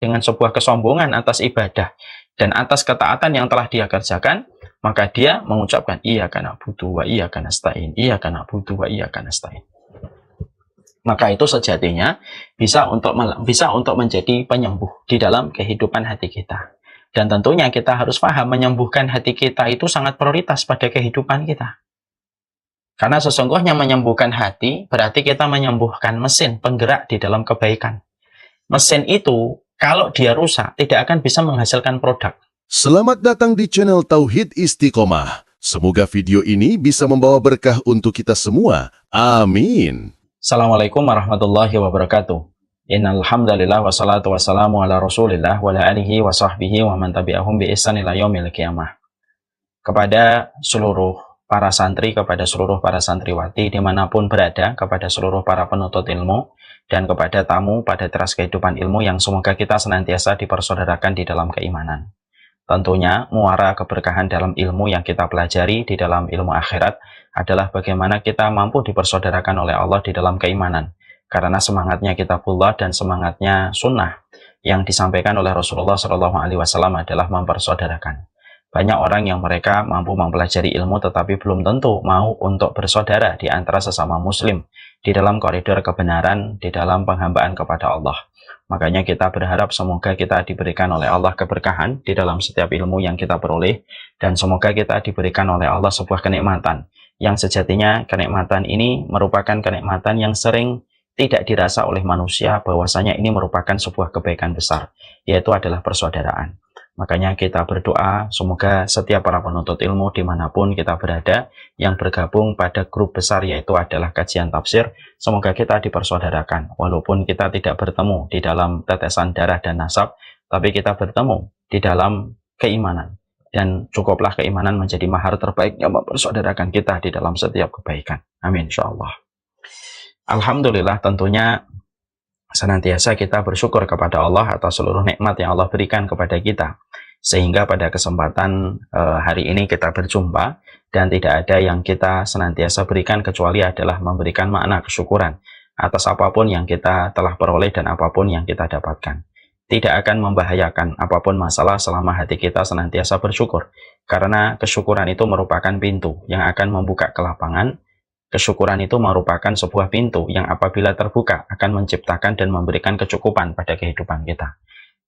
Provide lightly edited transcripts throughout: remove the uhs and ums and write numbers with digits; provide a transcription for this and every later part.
dengan sebuah kesombongan atas ibadah dan atas ketaatan yang telah dia kerjakan, maka dia mengucapkan iyyaka na'budu wa iyyaka nasta'in, iyyaka na'budu wa iyyaka nasta'in. Maka itu sejatinya bisa untuk menjadi penyembuh di dalam kehidupan hati kita. Dan tentunya kita harus paham menyembuhkan hati kita itu sangat prioritas pada kehidupan kita. Karena sesungguhnya menyembuhkan hati berarti kita menyembuhkan mesin penggerak di dalam kebaikan. Mesin itu kalau dia rusak tidak akan bisa menghasilkan produk. Selamat datang di channel Tauhid Istiqomah. Semoga video ini bisa membawa berkah untuk kita semua. Amin. Assalamualaikum warahmatullahi wabarakatuh. Innal hamdalillah wassalatu wassalamu ala Rasulillah wa ala alihi wa sahbihi wa man tabi'ahum bi ihsan ila yaumil qiyamah. Kepada seluruh para santri, kepada seluruh para santriwati dimanapun berada, kepada seluruh para penuntut ilmu, dan kepada tamu pada teras kehidupan ilmu yang semoga kita senantiasa dipersaudarakan di dalam keimanan. Tentunya muara keberkahan dalam ilmu yang kita pelajari di dalam ilmu akhirat adalah bagaimana kita mampu dipersaudarakan oleh Allah di dalam keimanan. Karena semangatnya kitabullah dan semangatnya sunnah yang disampaikan oleh Rasulullah SAW adalah mempersaudarakan. Banyak orang yang mereka mampu mempelajari ilmu tetapi belum tentu mau untuk bersaudara di antara sesama muslim di dalam koridor kebenaran, di dalam penghambaan kepada Allah. Makanya kita berharap semoga kita diberikan oleh Allah keberkahan di dalam setiap ilmu yang kita peroleh, dan semoga kita diberikan oleh Allah sebuah kenikmatan yang sejatinya kenikmatan ini merupakan kenikmatan yang sering tidak dirasa oleh manusia, bahwasanya ini merupakan sebuah kebaikan besar, yaitu adalah persaudaraan. Makanya kita berdoa semoga setiap para penuntut ilmu dimanapun kita berada yang bergabung pada grup besar yaitu adalah kajian tafsir, semoga kita dipersaudarakan walaupun kita tidak bertemu di dalam tetesan darah dan nasab, tapi kita bertemu di dalam keimanan, dan cukuplah keimanan menjadi mahar terbaik yang mempersaudarakan kita di dalam setiap kebaikan. Amin insyaallah. Alhamdulillah, tentunya senantiasa kita bersyukur kepada Allah atas seluruh nikmat yang Allah berikan kepada kita, sehingga pada kesempatan hari ini kita berjumpa, dan tidak ada yang kita senantiasa berikan kecuali adalah memberikan makna kesyukuran atas apapun yang kita telah peroleh dan apapun yang kita dapatkan. Tidak akan membahayakan apapun masalah selama hati kita senantiasa bersyukur, karena kesyukuran itu merupakan pintu yang akan membuka kelapangan. Kesyukuran itu merupakan sebuah pintu yang apabila terbuka akan menciptakan dan memberikan kecukupan pada kehidupan kita.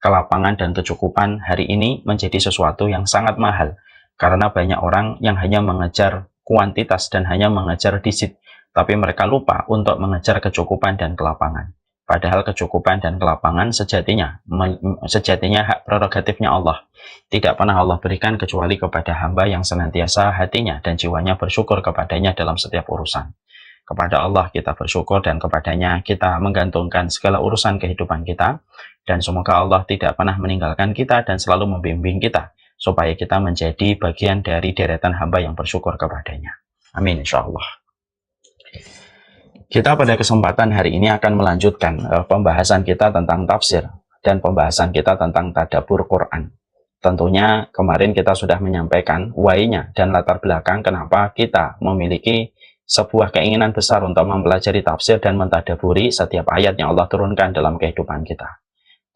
Kelapangan dan kecukupan hari ini menjadi sesuatu yang sangat mahal, karena banyak orang yang hanya mengejar kuantitas dan hanya mengejar disit, tapi mereka lupa untuk mengejar kecukupan dan kelapangan. Padahal kecukupan dan kelapangan sejatinya hak prerogatifnya Allah. Tidak pernah Allah berikan kecuali kepada hamba yang senantiasa hatinya dan jiwanya bersyukur kepadanya dalam setiap urusan. Kepada Allah kita bersyukur dan kepadanya kita menggantungkan segala urusan kehidupan kita. Dan semoga Allah tidak pernah meninggalkan kita dan selalu membimbing kita supaya kita menjadi bagian dari deretan hamba yang bersyukur kepadanya. Amin insyaallah. Kita pada kesempatan hari ini akan melanjutkan pembahasan kita tentang tafsir dan pembahasan kita tentang tadabbur Quran. Tentunya kemarin kita sudah menyampaikan why-nya dan latar belakang kenapa kita memiliki sebuah keinginan besar untuk mempelajari tafsir dan mentadaburi setiap ayat yang Allah turunkan dalam kehidupan kita.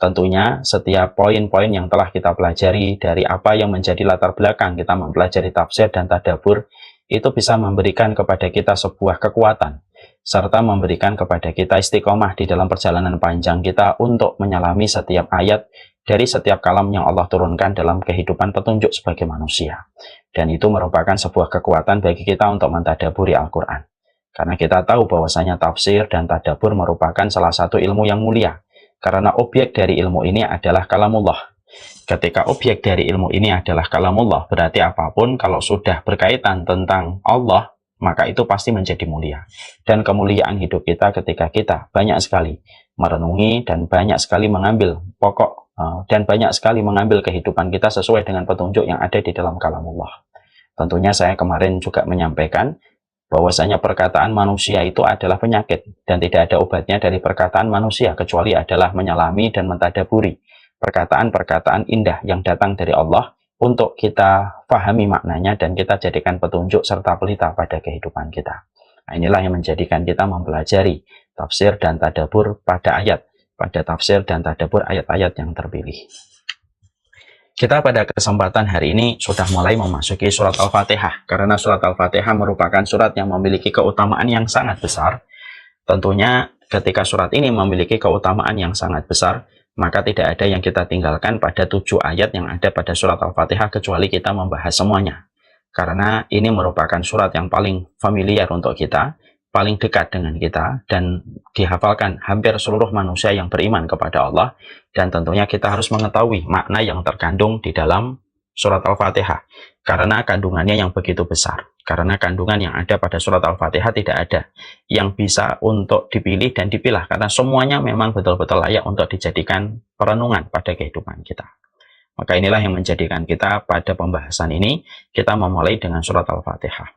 Tentunya setiap poin-poin yang telah kita pelajari dari apa yang menjadi latar belakang kita mempelajari tafsir dan tadabbur itu bisa memberikan kepada kita sebuah kekuatan serta memberikan kepada kita istiqomah di dalam perjalanan panjang kita untuk menyelami setiap ayat dari setiap kalam yang Allah turunkan dalam kehidupan petunjuk sebagai manusia. Dan itu merupakan sebuah kekuatan bagi kita untuk mentadaburi Al-Quran. Karena kita tahu bahwasanya tafsir dan tadabbur merupakan salah satu ilmu yang mulia. Karena objek dari ilmu ini adalah kalamullah. Ketika objek dari ilmu ini adalah kalamullah, berarti apapun kalau sudah berkaitan tentang Allah, maka itu pasti menjadi mulia. Dan kemuliaan hidup kita ketika kita banyak sekali merenungi dan banyak sekali mengambil pokok dan banyak sekali mengambil kehidupan kita sesuai dengan petunjuk yang ada di dalam kalamullah. Tentunya saya kemarin juga menyampaikan bahwasanya perkataan manusia itu adalah penyakit dan tidak ada obatnya dari perkataan manusia kecuali adalah menyelami dan mentadaburi perkataan-perkataan indah yang datang dari Allah untuk kita pahami maknanya dan kita jadikan petunjuk serta pelita pada kehidupan kita. Nah, inilah yang menjadikan kita mempelajari tafsir dan tadabbur pada ayat pada tafsir dan tadabbur ayat-ayat yang terpilih. Kita pada kesempatan hari ini sudah mulai memasuki surat Al-Fatihah, karena surat Al-Fatihah merupakan surat yang memiliki keutamaan yang sangat besar. Tentunya ketika surat ini memiliki keutamaan yang sangat besar, maka tidak ada yang kita tinggalkan pada 7 ayat yang ada pada surat Al-Fatihah kecuali kita membahas semuanya. Karena ini merupakan surat yang paling familiar untuk kita, paling dekat dengan kita, dan dihafalkan hampir seluruh manusia yang beriman kepada Allah. Dan tentunya kita harus mengetahui makna yang terkandung di dalam surat Al-Fatihah, karena kandungannya yang begitu besar. Karena kandungan yang ada pada surat Al-Fatihah tidak ada yang bisa untuk dipilih dan dipilah, karena semuanya memang betul-betul layak untuk dijadikan perenungan pada kehidupan kita. Maka inilah yang menjadikan kita pada pembahasan ini, kita memulai dengan surat Al-Fatihah.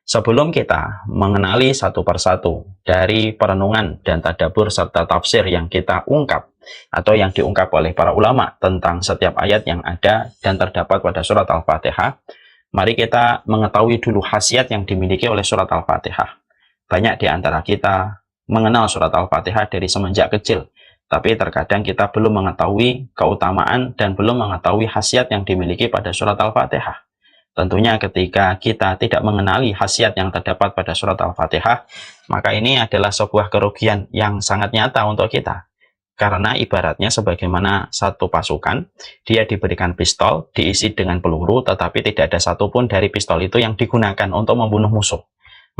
Sebelum kita mengenali satu persatu dari perenungan dan tadabbur serta tafsir yang kita ungkap atau yang diungkap oleh para ulama tentang setiap ayat yang ada dan terdapat pada surat Al-Fatihah, mari kita mengetahui dulu khasiat yang dimiliki oleh surat Al-Fatihah. Banyak di antara kita mengenal surat Al-Fatihah dari semenjak kecil, tapi terkadang kita belum mengetahui keutamaan dan belum mengetahui khasiat yang dimiliki pada surat Al-Fatihah. Tentunya ketika kita tidak mengenali khasiat yang terdapat pada surat Al-Fatihah, maka ini adalah sebuah kerugian yang sangat nyata untuk kita. Karena ibaratnya sebagaimana satu pasukan, dia diberikan pistol, diisi dengan peluru, tetapi tidak ada satupun dari pistol itu yang digunakan untuk membunuh musuh.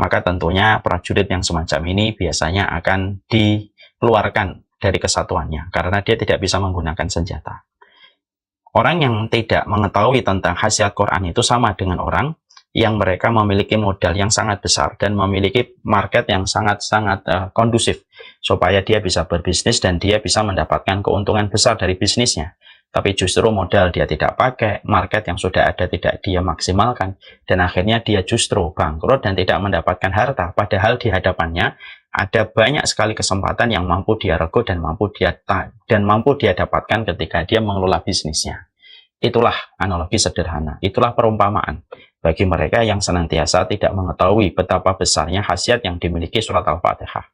Maka tentunya prajurit yang semacam ini biasanya akan dikeluarkan dari kesatuannya, karena dia tidak bisa menggunakan senjata. Orang yang tidak mengetahui tentang khasiat Quran itu sama dengan orang yang mereka memiliki modal yang sangat besar dan memiliki market yang sangat-sangat kondusif supaya dia bisa berbisnis dan dia bisa mendapatkan keuntungan besar dari bisnisnya. Tapi justru modal dia tidak pakai, market yang sudah ada tidak dia maksimalkan, dan akhirnya dia justru bangkrut dan tidak mendapatkan harta, padahal di hadapannya ada banyak sekali kesempatan yang mampu dia regu dan mampu dia dapatkan ketika dia mengelola bisnisnya. Itulah analogi sederhana, itulah perumpamaan bagi mereka yang senantiasa tidak mengetahui betapa besarnya khasiat yang dimiliki surat Al-Fatihah.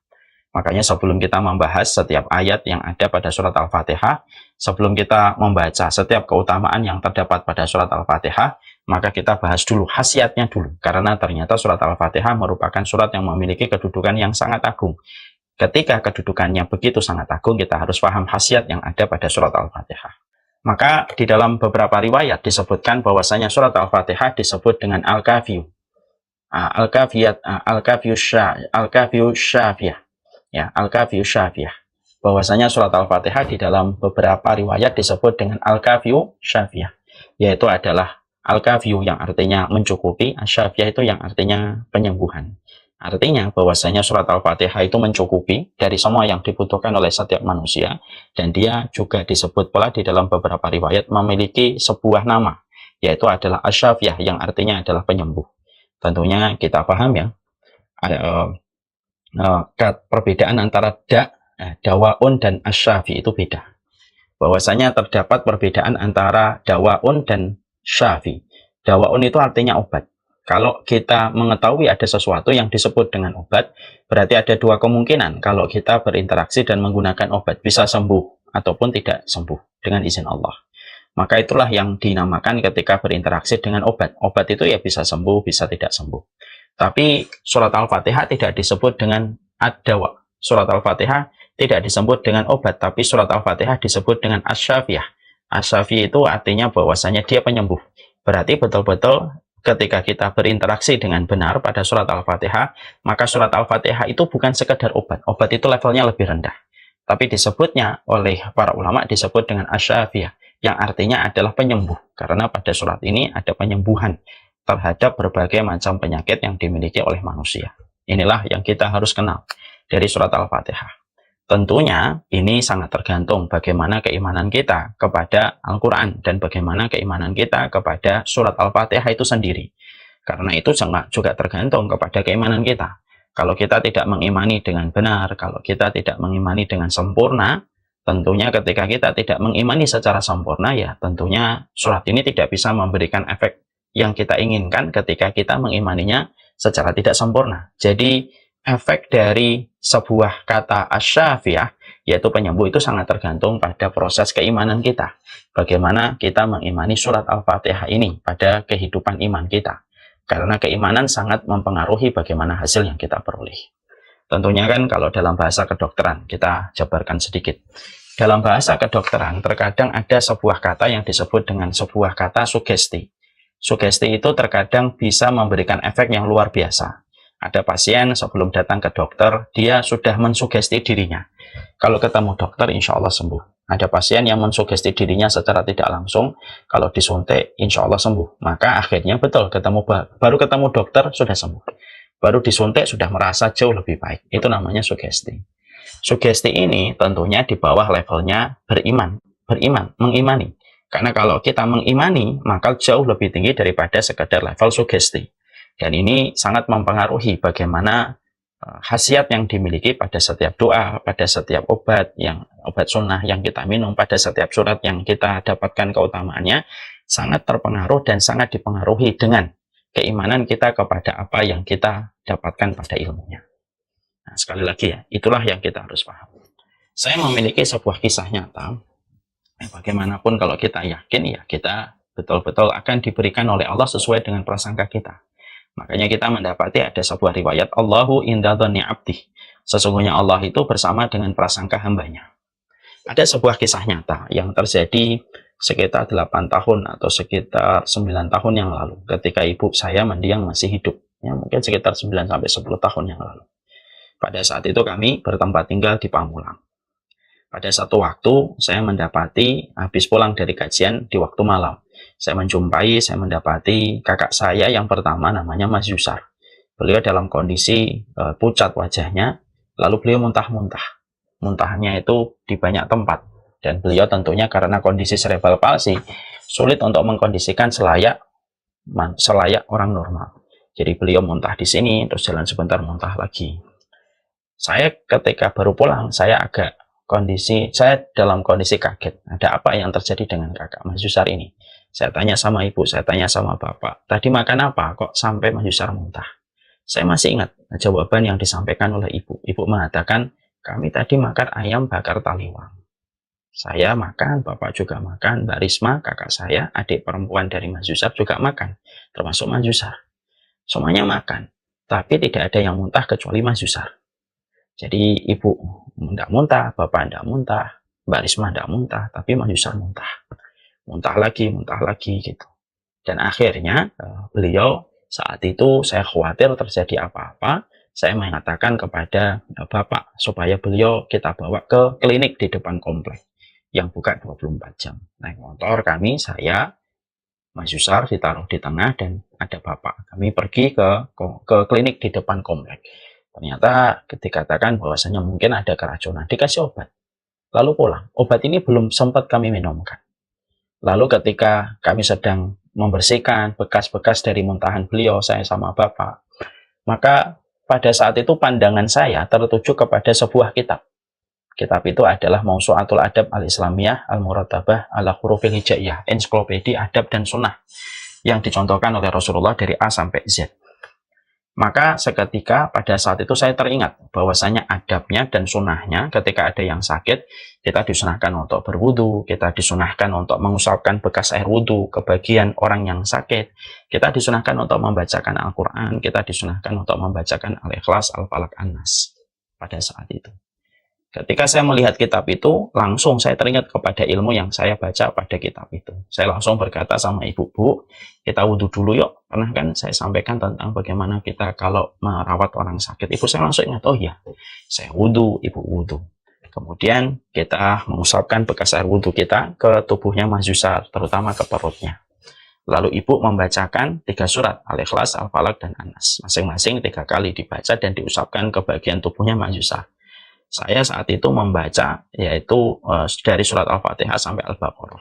Makanya sebelum kita membahas setiap ayat yang ada pada surat Al-Fatihah, sebelum kita membaca setiap keutamaan yang terdapat pada surat Al-Fatihah, maka kita bahas dulu khasiatnya dulu. Karena ternyata surat Al-Fatihah merupakan surat yang memiliki kedudukan yang sangat agung. Ketika kedudukannya begitu sangat agung, kita harus paham khasiat yang ada pada surat Al-Fatihah. Maka di dalam beberapa riwayat disebutkan bahwasanya surat Al-Fatihah disebut dengan Al-Kafiyah. Al-Kafiyah Syafiyah. Ya, Al-Kafiyah Syafiyah. Bahwasanya surat Al-Fatihah di dalam beberapa riwayat disebut dengan Al-Kafiyah Syafiyah, yaitu adalah Al-Kafiyah yang artinya mencukupi, Syafiyah itu yang artinya penyembuhan. Artinya bahwasanya surat Al-Fatihah itu mencukupi dari semua yang dibutuhkan oleh setiap manusia, dan dia juga disebut pula di dalam beberapa riwayat memiliki sebuah nama, yaitu adalah Asy-Syafiyah yang artinya adalah penyembuh. Tentunya kita paham ya, perbedaan antara dawaun dan asyafi itu beda. Bahwasanya terdapat perbedaan antara dawaun dan syafi. Dawaun itu artinya obat. Kalau kita mengetahui ada sesuatu yang disebut dengan obat, berarti ada dua kemungkinan kalau kita berinteraksi dan menggunakan obat, bisa sembuh ataupun tidak sembuh dengan izin Allah. Maka itulah yang dinamakan ketika berinteraksi dengan obat. Obat itu ya bisa sembuh, bisa tidak sembuh. Tapi surat Al-Fatihah tidak disebut dengan ad-dawa. Surat Al-Fatihah tidak disebut dengan obat, tapi surat Al-Fatihah disebut dengan Asy-Syafiyah. Asy-Syafiyah itu artinya bahwasanya dia penyembuh. Berarti betul-betul ketika kita berinteraksi dengan benar pada surat Al-Fatihah, maka surat Al-Fatihah itu bukan sekedar obat. Obat itu levelnya lebih rendah. Tapi disebutnya oleh para ulama disebut dengan Asy-Syafiyah, yang artinya adalah penyembuh. Karena pada surat ini ada penyembuhan terhadap berbagai macam penyakit yang dimiliki oleh manusia. Inilah yang kita harus kenal dari surat Al-Fatihah. Tentunya ini sangat tergantung bagaimana keimanan kita kepada Al-Quran dan bagaimana keimanan kita kepada surat Al-Fatihah itu sendiri. Karena itu juga tergantung kepada keimanan kita. Kalau kita tidak mengimani dengan benar, kalau kita tidak mengimani dengan sempurna, tentunya ketika kita tidak mengimani secara sempurna, ya tentunya surat ini tidak bisa memberikan efek yang kita inginkan ketika kita mengimaninya secara tidak sempurna. Jadi efek dari sebuah kata Asy-Syafiyah yaitu penyembuh itu sangat tergantung pada proses keimanan kita. Bagaimana kita mengimani surat Al-Fatihah ini pada kehidupan iman kita. Karena keimanan sangat mempengaruhi bagaimana hasil yang kita peroleh. Tentunya kan kalau dalam bahasa kedokteran, kita jabarkan sedikit. Dalam bahasa kedokteran, terkadang ada sebuah kata yang disebut dengan sebuah kata sugesti. Sugesti itu terkadang bisa memberikan efek yang luar biasa. Ada pasien sebelum datang ke dokter, dia sudah mensugesti dirinya. Kalau ketemu dokter, insya Allah sembuh. Ada pasien yang mensugesti dirinya secara tidak langsung, kalau disuntik, insya Allah sembuh. Maka akhirnya betul, baru ketemu dokter, sudah sembuh. Baru disuntik, sudah merasa jauh lebih baik. Itu namanya sugesti. Sugesti ini tentunya di bawah levelnya beriman, mengimani. Karena kalau kita mengimani, maka jauh lebih tinggi daripada sekedar level sugesti. Dan ini sangat mempengaruhi bagaimana khasiat yang dimiliki pada setiap doa, pada setiap obat sunnah yang kita minum, pada setiap surat yang kita dapatkan keutamaannya, sangat terpengaruh dan sangat dipengaruhi dengan keimanan kita kepada apa yang kita dapatkan pada ilmunya. Nah, sekali lagi ya, itulah yang kita harus paham. Saya memiliki sebuah kisah nyata, bagaimanapun kalau kita yakin, ya kita betul-betul akan diberikan oleh Allah sesuai dengan prasangka kita. Makanya kita mendapati ada sebuah riwayat, Allahu inda dhanni abdih. Sesungguhnya Allah itu bersama dengan prasangka hambanya. Ada sebuah kisah nyata yang terjadi sekitar 8 tahun atau sekitar 9 tahun yang lalu, ketika ibu saya mendiang masih hidup. Ya, mungkin sekitar 9-10 tahun yang lalu. Pada saat itu kami bertempat tinggal di Pamulang. Pada satu waktu, saya mendapati habis pulang dari kajian di waktu malam. Saya mendapati kakak saya yang pertama namanya Mas Yusar. Beliau dalam kondisi pucat wajahnya, lalu beliau muntah-muntah. Muntahnya itu di banyak tempat. Dan beliau tentunya karena kondisi cerebral palsy, sulit untuk mengkondisikan selayak orang normal. Jadi beliau muntah di sini, terus jalan sebentar muntah lagi. Saya ketika baru pulang, saya dalam kondisi kaget. Ada apa yang terjadi dengan kakak Mas Yusar ini? Saya tanya sama ibu, saya tanya sama bapak, tadi makan apa kok sampai Mas Yusar muntah? Saya masih ingat jawaban yang disampaikan oleh ibu. Ibu mengatakan, kami tadi makan ayam bakar taliwang. Saya makan, bapak juga makan, Mbak Risma, kakak saya, adik perempuan dari Mas Yusar juga makan, termasuk Mas Yusar. Semuanya makan, tapi tidak ada yang muntah kecuali Mas Yusar. Jadi ibu tidak muntah, bapak tidak muntah, Mbak Risma tidak muntah, tapi Mas Yusar muntah. Muntah lagi gitu. Dan akhirnya beliau saat itu saya khawatir terjadi apa-apa, saya mengatakan kepada bapak supaya beliau kita bawa ke klinik di depan komplek yang buka 24 jam. Naik motor kami, saya, Mas Yusar ditaruh di tengah dan ada bapak. Kami pergi ke klinik di depan komplek. Ternyata dikatakan bahwasanya mungkin ada keracunan, dikasih obat. Lalu pulang. Obat ini belum sempat kami minumkan. Lalu ketika kami sedang membersihkan bekas-bekas dari muntahan beliau, saya sama bapak, maka pada saat itu pandangan saya tertuju kepada sebuah kitab. Kitab itu adalah Mausu'atul Adab Al-Islamiyah Al-Murattabah Ala Hurufil Hijaiyah, ensiklopedia adab dan sunnah yang dicontohkan oleh Rasulullah dari A sampai Z. Maka seketika pada saat itu saya teringat bahwasanya adabnya dan sunnahnya ketika ada yang sakit, kita disunahkan untuk berwudu, kita disunahkan untuk mengusapkan bekas air wudu ke bagian orang yang sakit, kita disunahkan untuk membacakan Al-Quran, kita disunahkan untuk membacakan Al-Ikhlas, Al-Falaq, An-Nas pada saat itu. Ketika saya melihat kitab itu, langsung saya teringat kepada ilmu yang saya baca pada kitab itu. Saya langsung berkata sama ibu, Bu, kita wudhu dulu yuk. Pernah kan saya sampaikan tentang bagaimana kita kalau merawat orang sakit. Ibu saya langsung ingat, oh iya, saya wudhu, ibu wudhu. Kemudian kita mengusapkan bekas air wudhu kita ke tubuhnya Mas Yusar, terutama ke perutnya. Lalu ibu membacakan 3 surat, Al-Ikhlas, Al-Falaq, dan An-Nas. Masing-masing 3 kali dibaca dan diusapkan ke bagian tubuhnya Mas Yusar. Saya saat itu membaca yaitu dari surat Al-Fatihah sampai Al-Baqarah.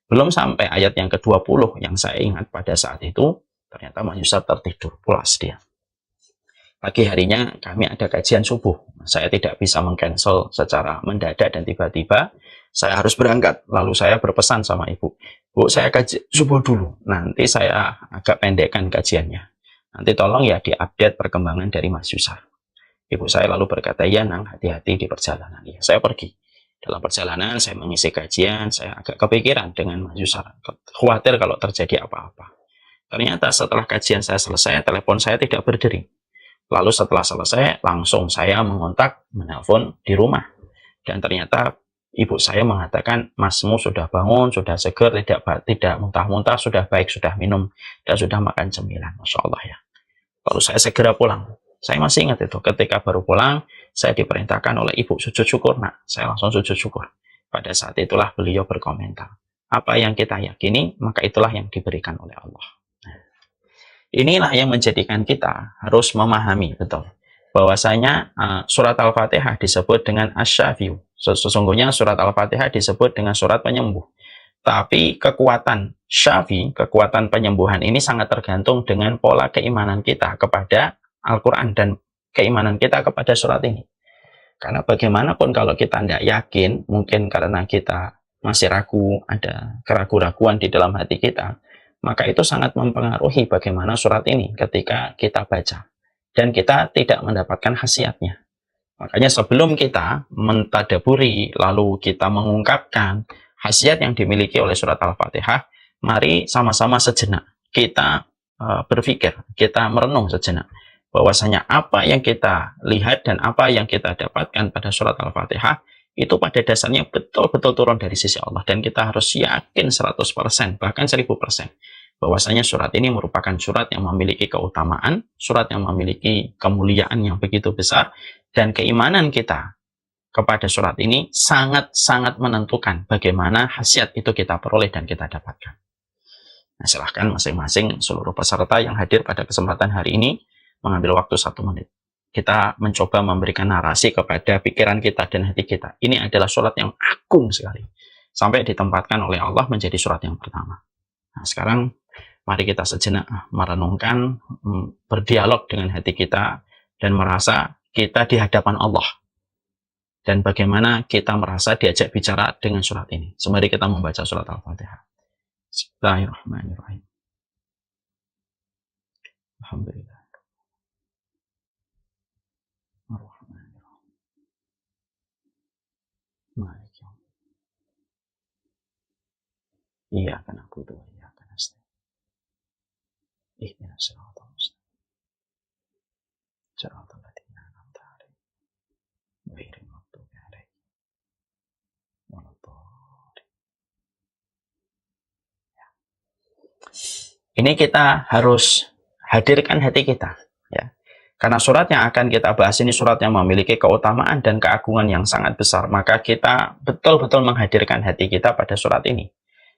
Belum sampai ayat yang ke-20 yang saya ingat pada saat itu, ternyata Mas Yusar tertidur, pulas dia. Pagi harinya kami ada kajian subuh. Saya tidak bisa meng-cancel secara mendadak dan tiba-tiba saya harus berangkat. Lalu saya berpesan sama ibu, Bu, saya kaji subuh dulu. Nanti saya agak pendekkan kajiannya. Nanti tolong ya diupdate perkembangan dari Mas Yusar. Ibu saya lalu berkata, "Ya Nang, hati-hati di perjalanan." Ya, saya pergi. Dalam perjalanan saya mengisi kajian, saya agak kepikiran dengan maju saran, khawatir kalau terjadi apa-apa. Ternyata setelah kajian saya selesai, telepon saya tidak berdering. Lalu setelah selesai, langsung saya menelpon di rumah. Dan ternyata ibu saya mengatakan, "Masmu sudah bangun, sudah seger, tidak muntah-muntah, sudah baik, sudah minum, dan sudah makan cemilan." Masya Allah ya. Lalu saya segera pulang. Saya masih ingat itu, ketika baru pulang, saya diperintahkan oleh ibu, "Sujud syukur, Nak." Saya langsung sujud syukur. Pada saat itulah beliau berkomentar, "Apa yang kita yakini, maka itulah yang diberikan oleh Allah." Inilah yang menjadikan kita harus memahami betul bahwasanya surat Al-Fatihah disebut dengan Asy-Syafi'u. Sesungguhnya surat Al-Fatihah disebut dengan surat penyembuh. Tapi kekuatan syafi, kekuatan penyembuhan ini sangat tergantung dengan pola keimanan kita kepada Al-Quran dan keimanan kita kepada surat ini. Karena bagaimanapun kalau kita tidak yakin, mungkin karena kita masih ragu, ada keraguan-raguan di dalam hati kita, maka itu sangat mempengaruhi bagaimana surat ini ketika kita baca. Dan kita tidak mendapatkan khasiatnya. Makanya sebelum kita mentadaburi, lalu kita mengungkapkan khasiat yang dimiliki oleh surat Al-Fatihah, mari sama-sama sejenak kita berpikir, kita merenung sejenak bahwasanya apa yang kita lihat dan apa yang kita dapatkan pada surat Al-Fatihah itu pada dasarnya betul-betul turun dari sisi Allah, dan kita harus yakin 100%, bahkan 1000% bahwasanya surat ini merupakan surat yang memiliki keutamaan, surat yang memiliki kemuliaan yang begitu besar, dan keimanan kita kepada surat ini sangat-sangat menentukan bagaimana khasiat itu kita peroleh dan kita dapatkan. Nah, silahkan masing-masing seluruh peserta yang hadir pada kesempatan hari ini mengambil waktu 1 menit. Kita mencoba memberikan narasi kepada pikiran kita dan hati kita. Ini adalah surat yang agung sekali, sampai ditempatkan oleh Allah menjadi surat yang pertama. Nah, sekarang mari kita sejenak merenungkan, berdialog dengan hati kita, dan merasa kita di hadapan Allah. Dan bagaimana kita merasa diajak bicara dengan surat ini. Sembari kita membaca surat Al-Fatihah. Bismillahirrahmanirrahim. Alhamdulillah. Iyyaka na'budu wa iyyaka nasta'in. Ihdinas siratal mustaqim. Siratal ladzina an'amta 'alaihim ghairil maghdubi 'alaihim waladdallin. Ini kita harus hadirkan hati kita, ya. Karena surat yang akan kita bahas ini surat yang memiliki keutamaan dan keagungan yang sangat besar, maka kita betul-betul menghadirkan hati kita pada surat ini.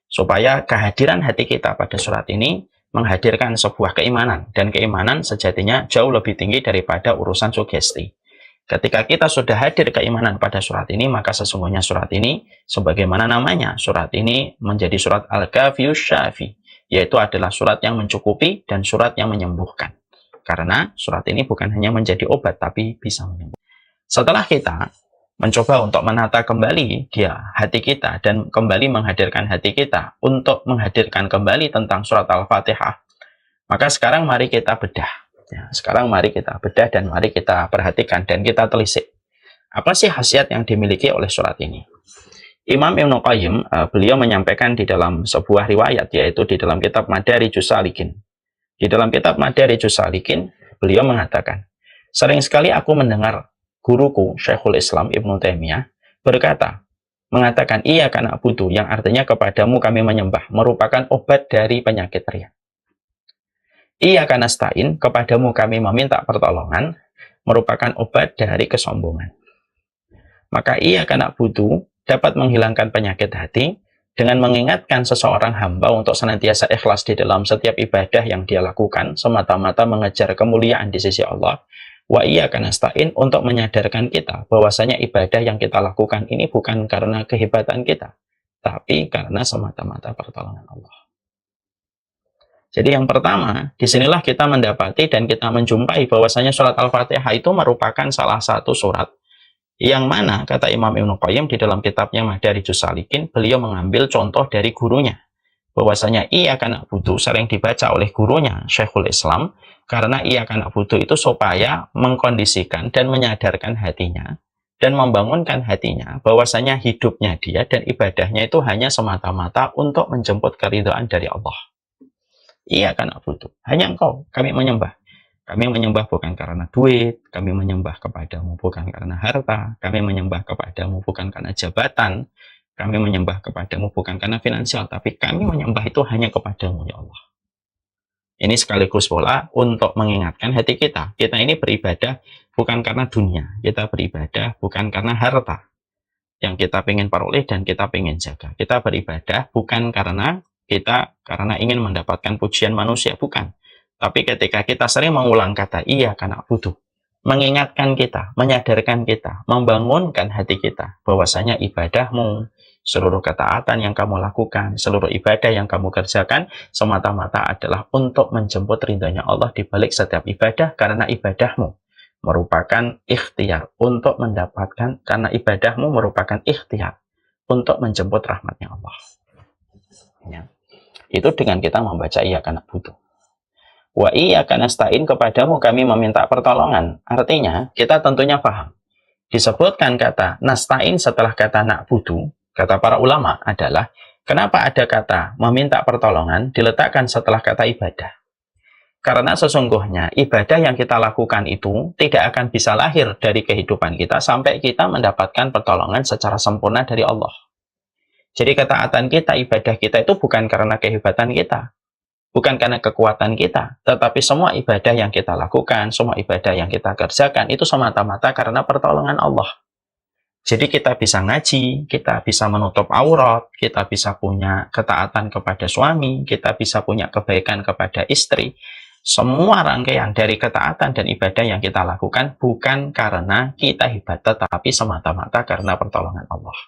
Supaya kehadiran hati kita pada surat ini menghadirkan sebuah keimanan, dan keimanan sejatinya jauh lebih tinggi daripada urusan sugesti. Ketika kita sudah hadir keimanan pada surat ini, maka sesungguhnya surat ini, sebagaimana namanya, surat ini menjadi surat Al-Kafiyus Syafi, yaitu adalah surat yang mencukupi dan surat yang menyembuhkan. Karena surat ini bukan hanya menjadi obat, tapi bisa menyembuhkan. Setelah kita mencoba untuk menata kembali hati kita dan kembali menghadirkan hati kita untuk menghadirkan kembali tentang surat Al-Fatihah, maka sekarang mari kita bedah. Ya, sekarang mari kita bedah dan mari kita perhatikan dan kita telisik. Apa sih khasiat yang dimiliki oleh surat ini? Imam Ibnu Qayyim, beliau menyampaikan di dalam sebuah riwayat, yaitu di dalam kitab Madarijus Salikin. Di dalam kitab Madarijus Salikin, beliau mengatakan, "Sering sekali aku mendengar guruku Syekhul Islam Ibnu Taimiyah mengatakan, Iyyaka na'budu, yang artinya kepadamu kami menyembah, merupakan obat dari penyakit riya. Iyyaka nasta'in, kepadamu kami meminta pertolongan, merupakan obat dari kesombongan. Maka iyyaka na'budu dapat menghilangkan penyakit hati dengan mengingatkan seseorang hamba untuk senantiasa ikhlas di dalam setiap ibadah yang dia lakukan, semata-mata mengejar kemuliaan di sisi Allah. Wa iyyaka nasta'in, untuk menyadarkan kita bahwasanya ibadah yang kita lakukan ini bukan karena kehebatan kita, tapi karena semata-mata pertolongan Allah." Jadi yang pertama, disinilah kita mendapati dan kita menjumpai bahwasanya surat Al-Fatihah itu merupakan salah satu surat yang mana, kata Imam Ibnu Qayyim di dalam kitabnya Madarijus Salikin, beliau mengambil contoh dari gurunya. Bahwasanya Iyyaka na'budu sering dibaca oleh gurunya Syekhul Islam Karena iyyaka na'budu itu supaya mengkondisikan dan menyadarkan hatinya dan membangunkan hatinya bahwasanya hidupnya dia dan ibadahnya itu hanya semata-mata untuk menjemput keridhaan dari Allah. Iyyaka na'budu, hanya Engkau kami menyembah. Kami menyembah bukan karena duit, kami menyembah kepadamu bukan karena harta, kami menyembah kepadamu bukan karena jabatan, kami menyembah kepadamu bukan karena finansial, tapi kami menyembah itu hanya kepadamu, ya Allah. Ini sekaligus pula untuk mengingatkan hati kita. Kita ini beribadah bukan karena dunia, kita beribadah bukan karena harta yang kita ingin peroleh dan kita ingin jaga. Kita beribadah bukan karena ingin mendapatkan pujian manusia, bukan. Tapi ketika kita sering mengulang kata iyyaka na'budu, mengingatkan kita, menyadarkan kita, membangunkan hati kita bahwasanya ibadahmu, seluruh ketaatan yang kamu lakukan, seluruh ibadah yang kamu kerjakan semata-mata adalah untuk menjemput ridhonya Allah di balik setiap ibadah, karena ibadahmu merupakan ikhtiar untuk mendapatkan, karena ibadahmu merupakan ikhtiar untuk menjemput rahmatnya Allah. Ya. Itu dengan kita membaca iyyaka na'budu. Wa iyyaka nasta'in, kepadamu kami meminta pertolongan. Artinya, kita tentunya paham. Disebutkan kata nasta'in setelah kata na'budu, kata para ulama adalah, kenapa ada kata meminta pertolongan diletakkan setelah kata ibadah? Karena sesungguhnya ibadah yang kita lakukan itu tidak akan bisa lahir dari kehidupan kita sampai kita mendapatkan pertolongan secara sempurna dari Allah. Jadi ketaatan kita, ibadah kita itu bukan karena kehebatan kita, bukan karena kekuatan kita, tetapi semua ibadah yang kita lakukan, semua ibadah yang kita kerjakan, itu semata-mata karena pertolongan Allah. Jadi kita bisa ngaji, kita bisa menutup aurat, kita bisa punya ketaatan kepada suami, kita bisa punya kebaikan kepada istri. Semua rangkaian dari ketaatan dan ibadah yang kita lakukan bukan karena kita hebat, tetapi semata-mata karena pertolongan Allah.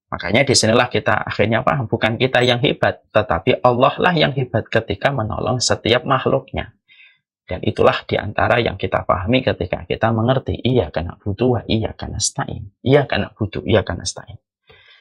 Makanya disinilah kita akhirnya paham, bukan kita yang hebat, tetapi Allah lah yang hebat ketika menolong setiap makhluknya. Dan itulah diantara yang kita pahami ketika kita mengerti iyyaka na'budu wa iyyaka nasta'in. Iyyaka na'budu, iyyaka nasta'in.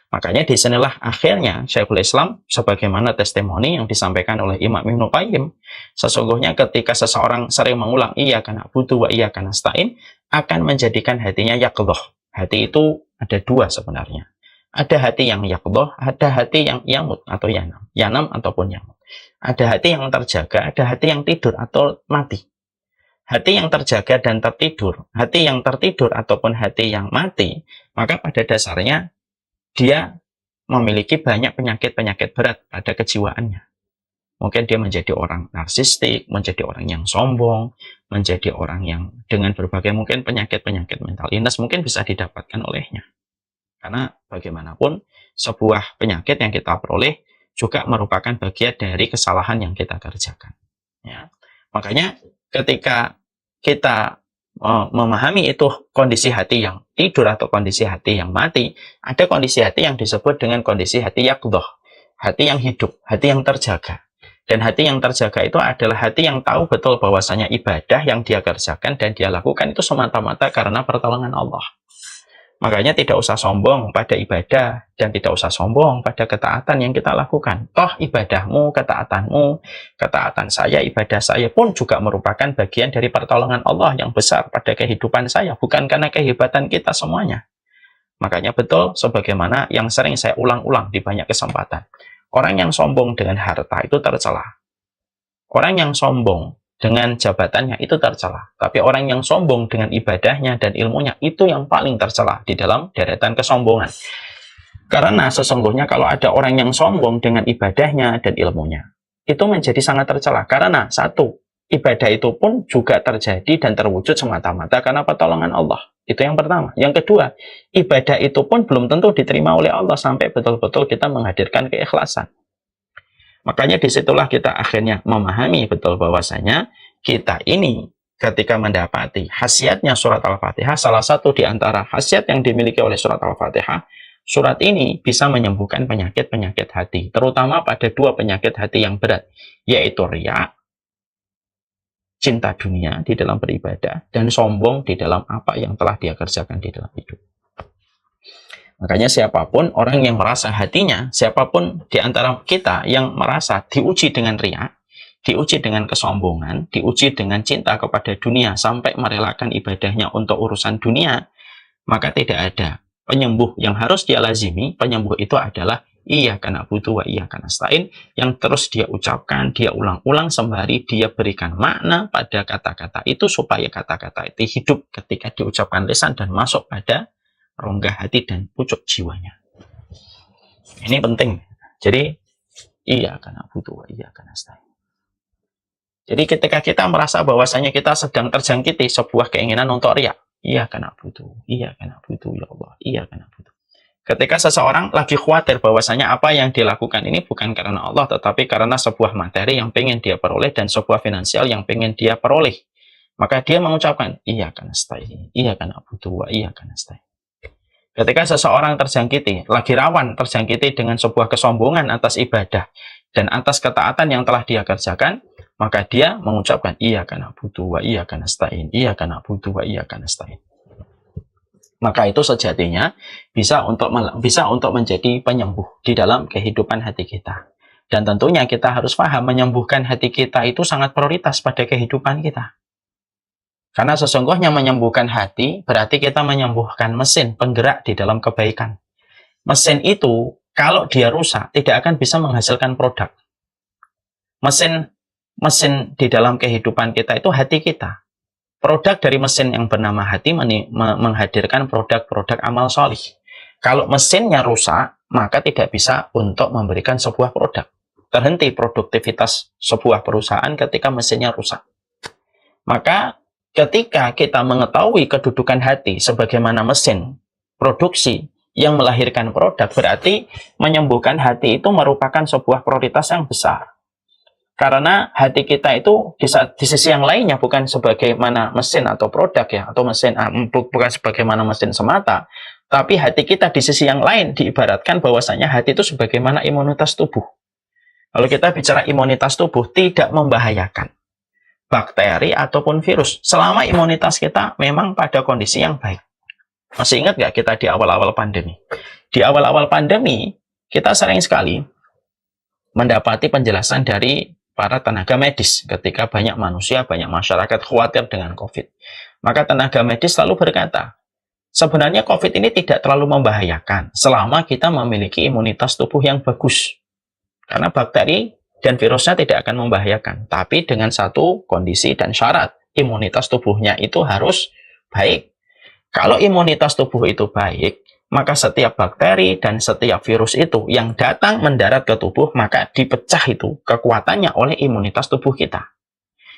Makanya disinilah akhirnya Syekhul Islam, sebagaimana testimoni yang disampaikan oleh Imam Ibnu Qayyim, sesungguhnya ketika seseorang sering mengulang iyyaka na'budu wa iyyaka nasta'in, akan menjadikan hatinya yaqdhah. Hati itu ada dua sebenarnya. Ada hati yang yaqdhah, ada hati yang yamut atau yanam. Yanam ataupun yamut. Ada hati yang terjaga, ada hati yang tidur atau mati. Hati yang terjaga dan tertidur, hati yang tertidur ataupun hati yang mati, maka pada dasarnya dia memiliki banyak penyakit-penyakit berat pada kejiwaannya. Mungkin dia menjadi orang narsistik, menjadi orang yang sombong, menjadi orang yang dengan berbagai mungkin penyakit-penyakit mental illness mungkin bisa didapatkan olehnya. Karena bagaimanapun sebuah penyakit yang kita peroleh juga merupakan bagian dari kesalahan yang kita kerjakan. Ya. Makanya ketika kita memahami itu kondisi hati yang tidur atau kondisi hati yang mati, ada kondisi hati yang disebut dengan kondisi hati yaqdhah, hati yang hidup, hati yang terjaga. Dan hati yang terjaga itu adalah hati yang tahu betul bahwasanya ibadah yang dia kerjakan dan dia lakukan itu semata-mata karena pertolongan Allah. Makanya tidak usah sombong pada ibadah dan tidak usah sombong pada ketaatan yang kita lakukan. Toh ibadahmu, ketaatanmu, ketaatan saya, ibadah saya pun juga merupakan bagian dari pertolongan Allah yang besar pada kehidupan saya. Bukan karena kehebatan kita semuanya. Makanya betul sebagaimana yang sering saya ulang-ulang di banyak kesempatan. Orang yang sombong dengan harta itu tercela. Orang yang sombong dengan jabatannya itu tercela. Tapi orang yang sombong dengan ibadahnya dan ilmunya itu yang paling tercela di dalam deretan kesombongan. Karena sesungguhnya kalau ada orang yang sombong dengan ibadahnya dan ilmunya, itu menjadi sangat tercela. Karena satu, ibadah itu pun juga terjadi dan terwujud semata-mata karena pertolongan Allah. Itu yang pertama. Yang kedua, ibadah itu pun belum tentu diterima oleh Allah sampai betul-betul kita menghadirkan keikhlasan. Makanya disitulah kita akhirnya memahami betul bahwasanya kita ini ketika mendapati khasiatnya surat Al-Fatihah, salah satu di antara khasiat yang dimiliki oleh surat Al-Fatihah, surat ini bisa menyembuhkan penyakit-penyakit hati, terutama pada dua penyakit hati yang berat, yaitu riya, cinta dunia di dalam beribadah, dan sombong di dalam apa yang telah dia kerjakan di dalam hidup. Makanya siapapun orang yang merasa hatinya, siapapun di antara kita yang merasa diuji dengan riya, diuji dengan kesombongan, diuji dengan cinta kepada dunia sampai merelakan ibadahnya untuk urusan dunia, maka tidak ada penyembuh yang harus dia lazimi. Penyembuh itu adalah iyyaka na'budu wa iyyaka nasta'in, yang terus dia ucapkan, dia ulang-ulang sembari dia berikan makna pada kata-kata itu supaya kata-kata itu hidup ketika diucapkan lisan dan masuk pada rongga hati dan pucuk jiwanya. Ini penting. Jadi iyyaka na'budu wa iyyaka nasta'in. Jadi ketika kita merasa bahwasanya kita sedang terjangkiti sebuah keinginan untuk riya, iyyaka na'budu, iyyaka na'budu ya Allah, iyyaka na'budu. Ketika seseorang lagi khawatir bahwasanya apa yang dilakukan ini bukan karena Allah, tetapi karena sebuah materi yang pengen dia peroleh dan sebuah finansial yang pengen dia peroleh, maka dia mengucapkan iyyaka nasta'in, iyyaka na'budu wa iyyaka nasta'in. Ketika seseorang terjangkiti, lagi rawan terjangkiti dengan sebuah kesombongan atas ibadah dan atas ketaatan yang telah dia kerjakan, maka dia mengucapkan iyyaka na'budu wa iyyaka nasta'in, iyyaka na'budu wa iyyaka nasta'in. Maka itu sejatinya bisa untuk menjadi penyembuh di dalam kehidupan hati kita. Dan tentunya kita harus paham menyembuhkan hati kita itu sangat prioritas pada kehidupan kita. Karena sesungguhnya menyembuhkan hati berarti kita menyembuhkan mesin penggerak di dalam kebaikan. Mesin itu kalau dia rusak tidak akan bisa menghasilkan produk. Mesin di dalam kehidupan kita itu hati kita. Produk dari mesin yang bernama hati menghadirkan produk-produk amal solih. Kalau mesinnya rusak, maka tidak bisa untuk memberikan sebuah produk. Terhenti produktivitas sebuah perusahaan ketika mesinnya rusak. Maka ketika kita mengetahui kedudukan hati sebagaimana mesin produksi yang melahirkan produk, berarti menyembuhkan hati itu merupakan sebuah prioritas yang besar. Karena hati kita itu di sisi yang lainnya bukan sebagaimana mesin atau produk ya, atau mesin bukan sebagaimana mesin semata, tapi hati kita di sisi yang lain diibaratkan bahwasanya hati itu sebagaimana imunitas tubuh. Kalau kita bicara imunitas tubuh tidak membahayakan bakteri ataupun virus selama imunitas kita memang pada kondisi yang baik. Masih ingat nggak kita di awal-awal pandemi? Di awal-awal pandemi kita sering sekali mendapati penjelasan dari para tenaga medis ketika banyak manusia, banyak masyarakat khawatir dengan COVID. Maka tenaga medis selalu berkata, sebenarnya COVID ini tidak terlalu membahayakan selama kita memiliki imunitas tubuh yang bagus. Karena bakteri dan virusnya tidak akan membahayakan. Tapi dengan satu kondisi dan syarat, imunitas tubuhnya itu harus baik. Kalau imunitas tubuh itu baik, maka setiap bakteri dan setiap virus itu yang datang mendarat ke tubuh, maka dipecah itu kekuatannya oleh imunitas tubuh kita.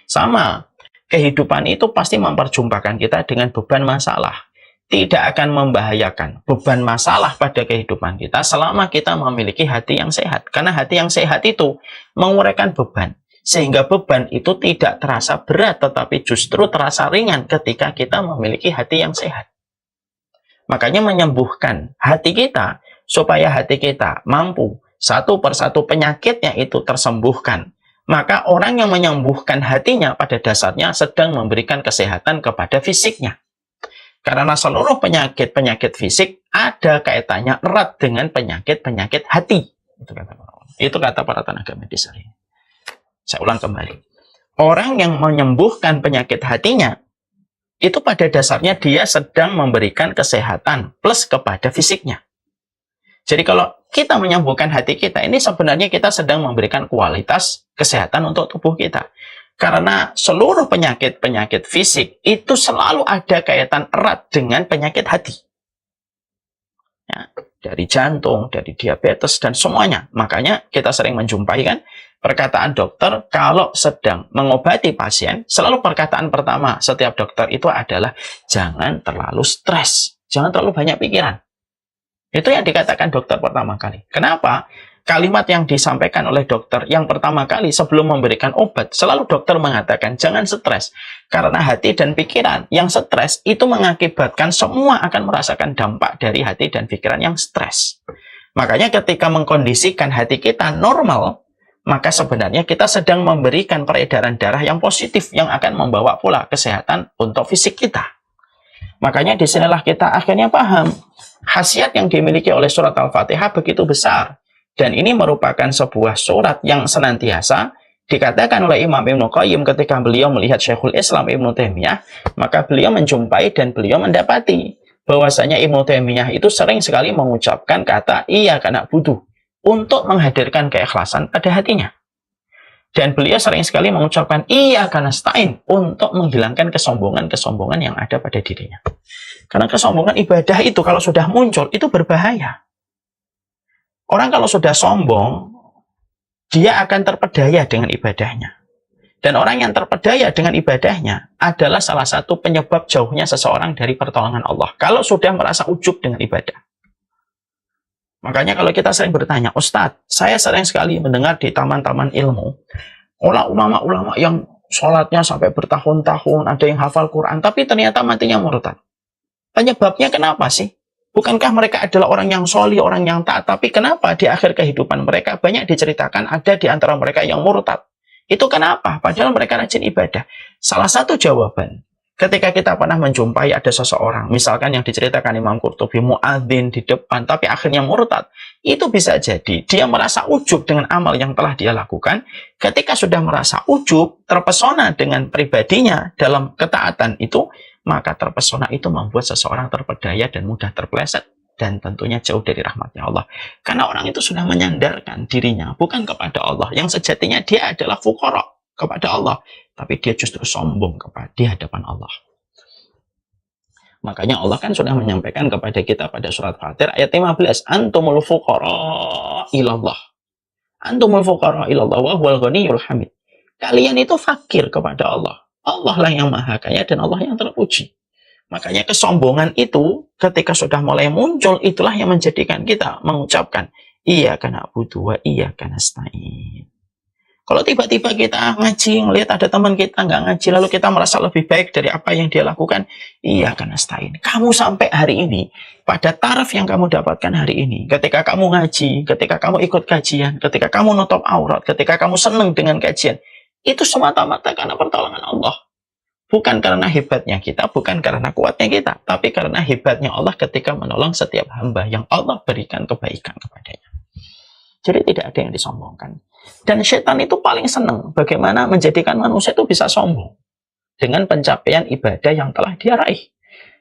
Sama, kehidupan itu pasti memperjumpakan kita dengan beban masalah. Tidak akan membahayakan beban masalah pada kehidupan kita selama kita memiliki hati yang sehat. Karena hati yang sehat itu menguraikan beban. Sehingga beban itu tidak terasa berat, tetapi justru terasa ringan ketika kita memiliki hati yang sehat. Makanya menyembuhkan hati kita supaya hati kita mampu satu persatu penyakitnya itu tersembuhkan. Maka orang yang menyembuhkan hatinya pada dasarnya sedang memberikan kesehatan kepada fisiknya. Karena seluruh penyakit-penyakit fisik ada kaitannya erat dengan penyakit-penyakit hati. Itu kata para tenaga medis hari ini. Saya ulang kembali. Orang yang menyembuhkan penyakit hatinya itu pada dasarnya dia sedang memberikan kesehatan plus kepada fisiknya. Jadi kalau kita menyembuhkan hati kita, ini sebenarnya kita sedang memberikan kualitas kesehatan untuk tubuh kita. Karena seluruh penyakit-penyakit fisik itu selalu ada kaitan erat dengan penyakit hati. Ya, dari jantung, dari diabetes, dan semuanya. Makanya kita sering menjumpai kan perkataan dokter kalau sedang mengobati pasien, selalu perkataan pertama setiap dokter itu adalah jangan terlalu stres, jangan terlalu banyak pikiran. Itu yang dikatakan dokter pertama kali. Kenapa? Kalimat yang disampaikan oleh dokter yang pertama kali sebelum memberikan obat, selalu dokter mengatakan jangan stres. Karena hati dan pikiran yang stres itu mengakibatkan semua akan merasakan dampak dari hati dan pikiran yang stres. Makanya ketika mengkondisikan hati kita normal, maka sebenarnya kita sedang memberikan peredaran darah yang positif yang akan membawa pula kesehatan untuk fisik kita. Makanya disinilah kita akhirnya paham khasiat yang dimiliki oleh surat Al-Fatihah begitu besar. Dan ini merupakan sebuah surat yang senantiasa Dikatakan oleh Imam Ibnu Qayyim ketika beliau melihat Syekhul Islam Ibnu Taimiyah, maka beliau menjumpai dan beliau mendapati bahwasanya Ibnu Taimiyah itu sering sekali mengucapkan kata iyyaka na'budu untuk menghadirkan keikhlasan pada hatinya. Dan beliau sering sekali mengucapkan iyyaka nasta'in untuk menghilangkan kesombongan-kesombongan yang ada pada dirinya. Karena kesombongan ibadah itu kalau sudah muncul itu berbahaya. Orang kalau sudah sombong, dia akan terpedaya dengan ibadahnya. Dan orang yang terpedaya dengan ibadahnya adalah salah satu penyebab jauhnya seseorang dari pertolongan Allah. Kalau sudah merasa ujub dengan ibadah. Makanya kalau kita sering bertanya, Ustadz, saya sering sekali mendengar di taman-taman ilmu, ulama-ulama yang sholatnya sampai bertahun-tahun, ada yang hafal Quran, tapi ternyata matinya murtad. Penyebabnya kenapa sih? Bukankah mereka adalah orang yang sholih, orang yang taat, tapi kenapa di akhir kehidupan mereka banyak diceritakan ada di antara mereka yang murtad? Itu kenapa? Padahal mereka rajin ibadah. Salah satu jawaban, ketika kita pernah menjumpai ada seseorang, misalkan yang diceritakan Imam Qurtubi, muadzin di depan, tapi akhirnya murtad, itu bisa jadi dia merasa ujub dengan amal yang telah dia lakukan. Ketika sudah merasa ujub, terpesona dengan pribadinya dalam ketaatan itu, maka terpesona itu membuat seseorang terpedaya dan mudah terpeleset dan tentunya jauh dari rahmatnya Allah. Karena orang itu sudah menyandarkan dirinya bukan kepada Allah, yang sejatinya dia adalah fuqara kepada Allah, tapi dia justru sombong di hadapan Allah. Makanya Allah kan sudah menyampaikan kepada kita pada surat Fatir ayat 15, antumul fuqara ilallah. Antumul fuqara ilallah wa huwal ghaniyyul hamid. Kalian itu fakir kepada Allah. Allah lah yang maha kaya dan Allah yang terpuji. Makanya kesombongan itu ketika sudah mulai muncul, itulah yang menjadikan kita mengucapkan iyyaka na'budu wa iyyaka nasta'in. Kalau tiba-tiba kita ngaji, ngelihat ada teman kita nggak ngaji, lalu kita merasa lebih baik dari apa yang dia lakukan, iyyaka nasta'in. Kamu sampai hari ini, pada taraf yang kamu dapatkan hari ini, ketika kamu ngaji, ketika kamu ikut kajian, ketika kamu nutup aurat, ketika kamu senang dengan kajian, itu semata-mata karena pertolongan Allah. Bukan karena hebatnya kita, bukan karena kuatnya kita, tapi karena hebatnya Allah ketika menolong setiap hamba yang Allah berikan kebaikan kepadanya. Jadi tidak ada yang disombongkan. Dan setan itu paling senang bagaimana menjadikan manusia itu bisa sombong dengan pencapaian ibadah yang telah dia raih.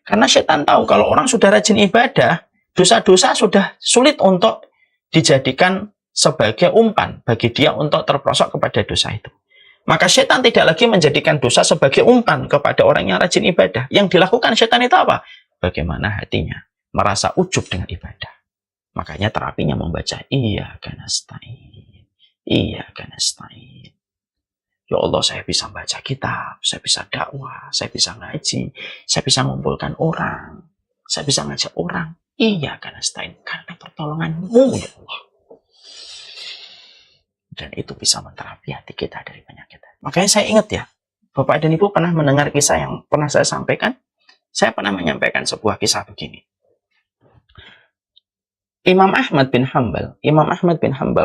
Karena setan tahu kalau orang sudah rajin ibadah, dosa-dosa sudah sulit untuk dijadikan sebagai umpan bagi dia untuk terperosok kepada dosa itu. Maka setan tidak lagi menjadikan dosa sebagai umpan kepada orang yang rajin ibadah. Yang dilakukan setan itu apa? Bagaimana hatinya merasa ujub dengan ibadah. Makanya terapinya membaca iyyaka nasta'in. Iyyaka nasta'in. Ya Allah, saya bisa baca kitab, saya bisa dakwah, saya bisa ngaji, saya bisa mengumpulkan orang, saya bisa ngajak orang. Iyyaka nasta'in. Karena pertolonganmu ya Allah. Dan itu bisa menterapi hati kita dari penyakit. Makanya saya ingat ya, Bapak dan Ibu pernah mendengar kisah yang pernah saya sampaikan. Saya pernah menyampaikan sebuah kisah begini. Imam Ahmad bin Hanbal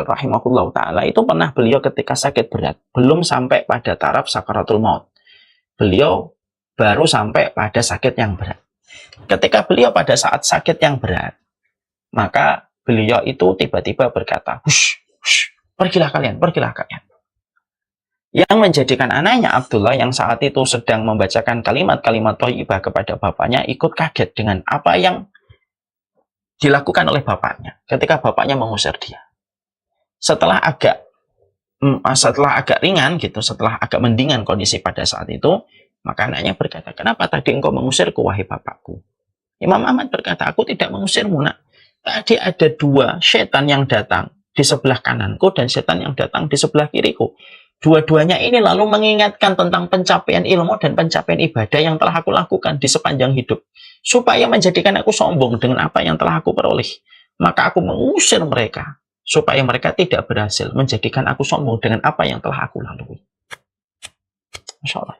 rahimahullah ta'ala itu pernah beliau ketika sakit berat, belum sampai pada taraf sakaratul maut. Beliau baru sampai pada sakit yang berat. Ketika beliau pada saat sakit yang berat, maka beliau itu tiba-tiba berkata, hush, pergilah kalian. Yang menjadikan anaknya Abdullah yang saat itu sedang membacakan kalimat-kalimat thayyibah kepada bapaknya ikut kaget dengan apa yang dilakukan oleh bapaknya ketika bapaknya mengusir dia. Setelah agak ringan gitu, setelah agak mendingan kondisi pada saat itu, maka anaknya berkata, kenapa tadi engkau mengusirku wahai bapakku? Imam Ahmad berkata, aku tidak mengusirmu nak. Tadi ada dua setan yang datang di sebelah kananku dan setan yang datang di sebelah kiriku. Dua-duanya ini lalu mengingatkan tentang pencapaian ilmu dan pencapaian ibadah yang telah aku lakukan di sepanjang hidup. Supaya menjadikan aku sombong dengan apa yang telah aku peroleh. Maka aku mengusir mereka. Supaya mereka tidak berhasil menjadikan aku sombong dengan apa yang telah aku lalui. Masya Allah.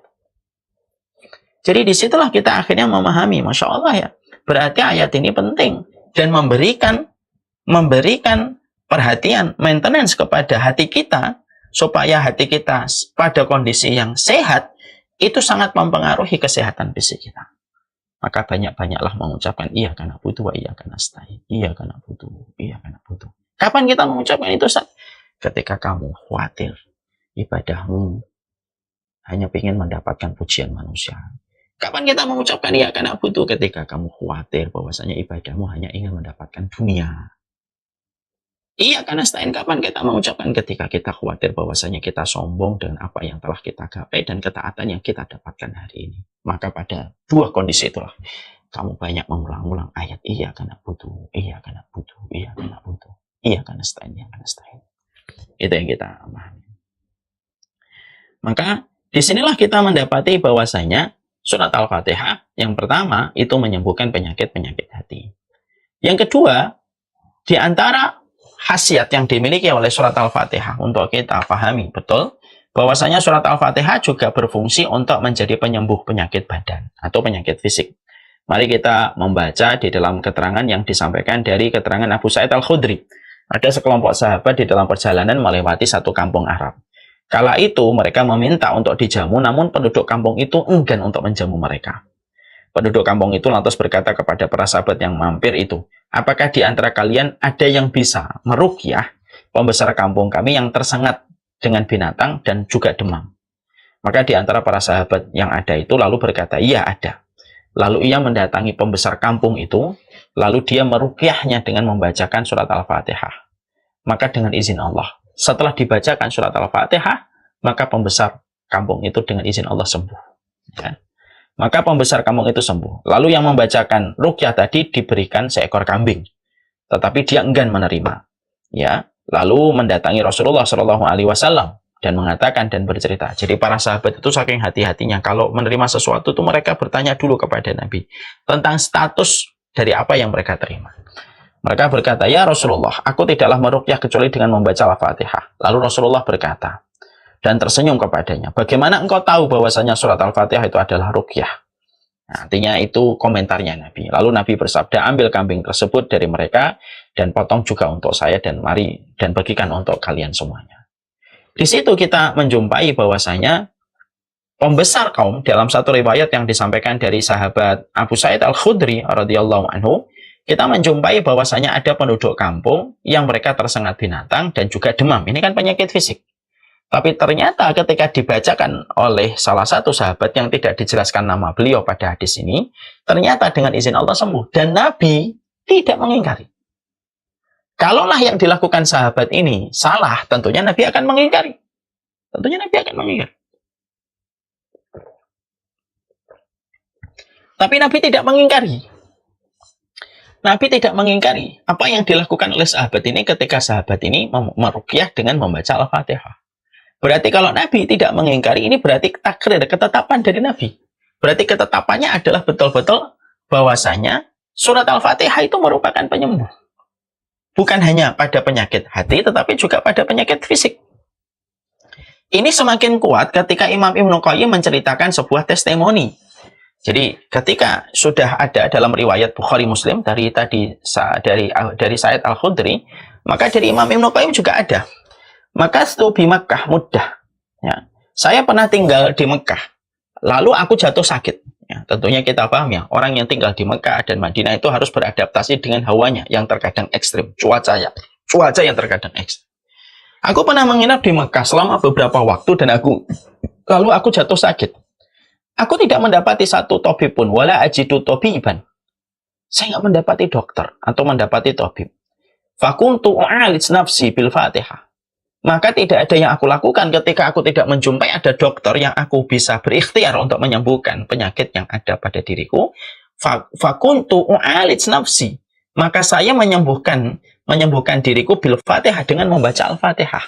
Jadi disitulah kita akhirnya memahami, Masya Allah ya. Berarti ayat ini penting. Dan memberikan perhatian, maintenance kepada hati kita, supaya hati kita pada kondisi yang sehat, itu sangat mempengaruhi kesehatan fisik kita. Maka banyak-banyaklah mengucapkan iyyaka na'budu wa iyyaka nasta'in. Iyyaka na'budu, iyyaka na'budu. Kapan kita mengucapkan itu, Ustaz? Ketika kamu khawatir, ibadahmu hanya ingin mendapatkan pujian manusia. Kapan kita mengucapkan iya karena butuh? Ketika kamu khawatir bahwasanya ibadahmu hanya ingin mendapatkan dunia. Iya karena selain kapan kita mengucapkan? Ketika kita khawatir bahwasanya kita sombong dengan apa yang telah kita gapai dan ketaatan yang kita dapatkan hari ini. Maka pada dua kondisi itulah kamu banyak mengulang-ulang ayat iya karena butuh, iya karena butuh, iya karena butuh, iya karena selain, iya karena selain. Itu yang kita pahami. Maka disinilah kita mendapati bahwasanya surat Al-Fatihah yang pertama itu menyembuhkan penyakit-penyakit hati. Yang kedua, di antara khasiat yang dimiliki oleh surat Al-Fatihah untuk kita pahami betul bahwasanya surat Al-Fatihah juga berfungsi untuk menjadi penyembuh penyakit badan atau penyakit fisik. Mari kita membaca di dalam keterangan yang disampaikan dari keterangan Abu Sa'id Al-Khudri. Ada sekelompok sahabat di dalam perjalanan melewati satu kampung Arab. Kala itu mereka meminta untuk dijamu, namun penduduk kampung itu enggan untuk menjamu mereka. Penduduk kampung itu lantas berkata kepada para sahabat yang mampir itu, apakah di antara kalian ada yang bisa meruqyah pembesar kampung kami yang tersengat dengan binatang dan juga demam? Maka di antara para sahabat yang ada itu lalu berkata, iya ada. Lalu ia mendatangi pembesar kampung itu, lalu dia meruqyahnya dengan membacakan surat Al-Fatihah. Maka dengan izin Allah, setelah dibacakan surat Al-Fatihah, maka pembesar kampung itu dengan izin Allah sembuh. Ya. Maka pembesar kampung itu sembuh. Lalu yang membacakan ruqyah tadi diberikan seekor kambing, tetapi dia enggan menerima. Ya, lalu mendatangi Rasulullah SAW dan mengatakan dan bercerita. Jadi para sahabat itu saking hati-hatinya kalau menerima sesuatu itu mereka bertanya dulu kepada Nabi tentang status dari apa yang mereka terima. Mereka berkata, ya Rasulullah, aku tidaklah meruqyah kecuali dengan membaca Al-Fatihah. Lalu Rasulullah berkata, dan tersenyum kepadanya, bagaimana engkau tahu bahwasanya surat Al-Fatihah itu adalah ruqyah? Nah, artinya itu komentarnya Nabi. Lalu Nabi bersabda, ambil kambing tersebut dari mereka, dan potong juga untuk saya, dan mari, dan bagikan untuk kalian semuanya. Di situ kita menjumpai bahwasanya pembesar kaum dalam satu riwayat yang disampaikan dari sahabat Abu Sa'id Al-Khudri radhiyallahu anhu, kita menjumpai bahwasanya ada penduduk kampung yang mereka tersengat binatang dan juga demam. Ini kan penyakit fisik. Tapi ternyata ketika dibacakan oleh salah satu sahabat yang tidak dijelaskan nama beliau pada hadis ini, ternyata dengan izin Allah sembuh. Dan Nabi tidak mengingkari. Kalaulah yang dilakukan sahabat ini salah, tentunya Nabi akan mengingkari. Tentunya Nabi akan mengingkari. Tapi Nabi tidak mengingkari. Nabi tidak mengingkari apa yang dilakukan oleh sahabat ini ketika sahabat ini meruqyah dengan membaca Al-Fatihah. Berarti kalau Nabi tidak mengingkari, ini berarti takrir, ketetapan dari Nabi. Berarti ketetapannya adalah betul-betul bahwasanya surat Al-Fatihah itu merupakan penyembuh. Bukan hanya pada penyakit hati, tetapi juga pada penyakit fisik. Ini semakin kuat ketika Imam Ibnu Qayyim menceritakan sebuah testimoni. Jadi ketika sudah ada dalam riwayat Bukhari Muslim dari Sa'id Al-Khudri, maka dari Imam Ibnu Qayyim juga ada. Maka itu di Makkah mudah. Ya. Saya pernah tinggal di Mekah. Lalu aku jatuh sakit. Ya, tentunya kita paham ya, orang yang tinggal di Mekah dan Madinah itu harus beradaptasi dengan hawanya yang terkadang ekstrim, cuaca yang terkadang ekstrim. Aku pernah menginap di Mekah selama beberapa waktu dan lalu aku jatuh sakit. Aku tidak mendapati satu tabib pun, wala ajidu tabiban. Saya nggak mendapati dokter atau mendapati tabib. Fakuntu u'alij nafsi bil Fatihah. Maka tidak ada yang aku lakukan ketika aku tidak menjumpai ada dokter yang aku bisa berikhtiar untuk menyembuhkan penyakit yang ada pada diriku. Fakuntu u'alij nafsi. Maka saya menyembuhkan diriku bil Fatihah dengan membaca Al-Fatihah.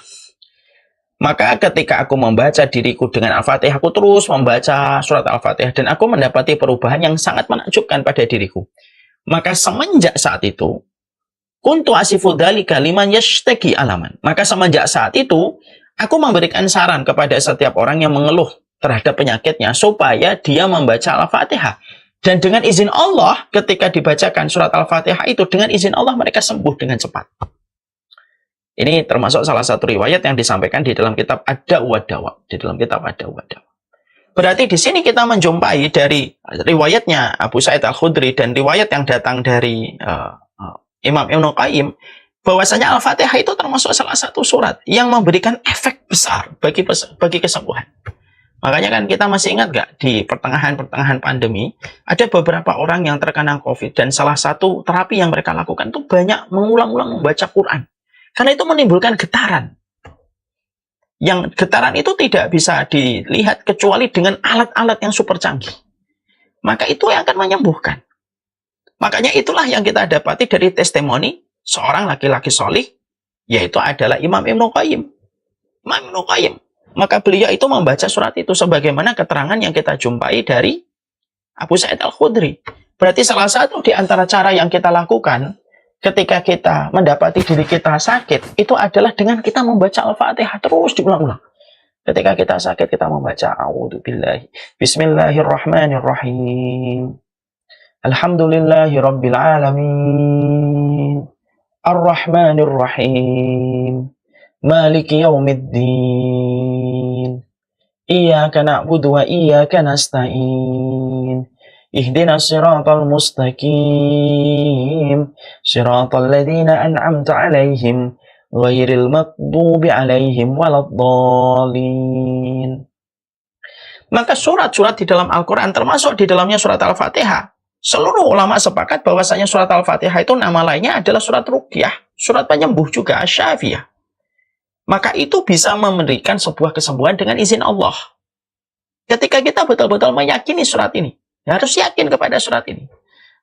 Maka ketika aku membaca diriku dengan Al-Fatihah, aku terus membaca surat Al-Fatihah dan aku mendapati perubahan yang sangat menakjubkan pada diriku. Maka semenjak saat itu, kuntu asifu dzalika liman yashtaki alaman. Maka semenjak saat itu, aku memberikan saran kepada setiap orang yang mengeluh terhadap penyakitnya supaya dia membaca Al-Fatihah. Dan dengan izin Allah, ketika dibacakan surat Al-Fatihah itu, dengan izin Allah mereka sembuh dengan cepat. Ini termasuk salah satu riwayat yang disampaikan di dalam kitab Ad-Da'wa Dawa. Di dalam kitab Ad-Da'wa Dawa. Berarti di sini kita menjumpai dari riwayatnya Abu Sa'id Al-Khudri dan riwayat yang datang dari Imam Ibnu Qayyim bahwasanya Al-Fatihah itu termasuk salah satu surat yang memberikan efek besar bagi kesembuhan. Makanya kan kita masih ingat nggak di pertengahan pandemi ada beberapa orang yang terkena COVID dan salah satu terapi yang mereka lakukan itu banyak mengulang-ulang membaca Quran karena itu menimbulkan getaran. Yang getaran itu tidak bisa dilihat kecuali dengan alat-alat yang super canggih. Maka itu yang akan menyembuhkan. Makanya itulah yang kita dapati dari testimoni seorang laki-laki solih, yaitu adalah Imam Ibnu Qayyim. Imam Ibnu Qayyim. Maka beliau itu membaca surat itu sebagaimana keterangan yang kita jumpai dari Abu Sa'id Al-Khudri. Berarti salah satu di antara cara yang kita lakukan ketika kita mendapati diri kita sakit, itu adalah dengan kita membaca Al-Fatihah terus diulang-ulang. Ketika kita sakit, kita membaca A'udzubillahi. Bismillahirrahmanirrahim. Alhamdulillahi Rabbil Alamin. Ar-Rahmanirrahim. Maliki Yaumiddin. Iyyaka na'budu wa iyyaka nasta'in. Ihdinas siratal mustaqim. Siratal ladzina an'amta 'alaihim ghairil maghdubi 'alaihim waladdallin. Maka surat-surat di dalam Al-Qur'an termasuk di dalamnya surat Al-Fatihah. Seluruh ulama sepakat bahwasanya surat Al-Fatihah itu nama lainnya adalah surat ruqyah, surat penyembuh juga, asy-syafiyah. Maka itu bisa memberikan sebuah kesembuhan dengan izin Allah. Ketika kita betul-betul meyakini surat ini, harus yakin kepada surat ini.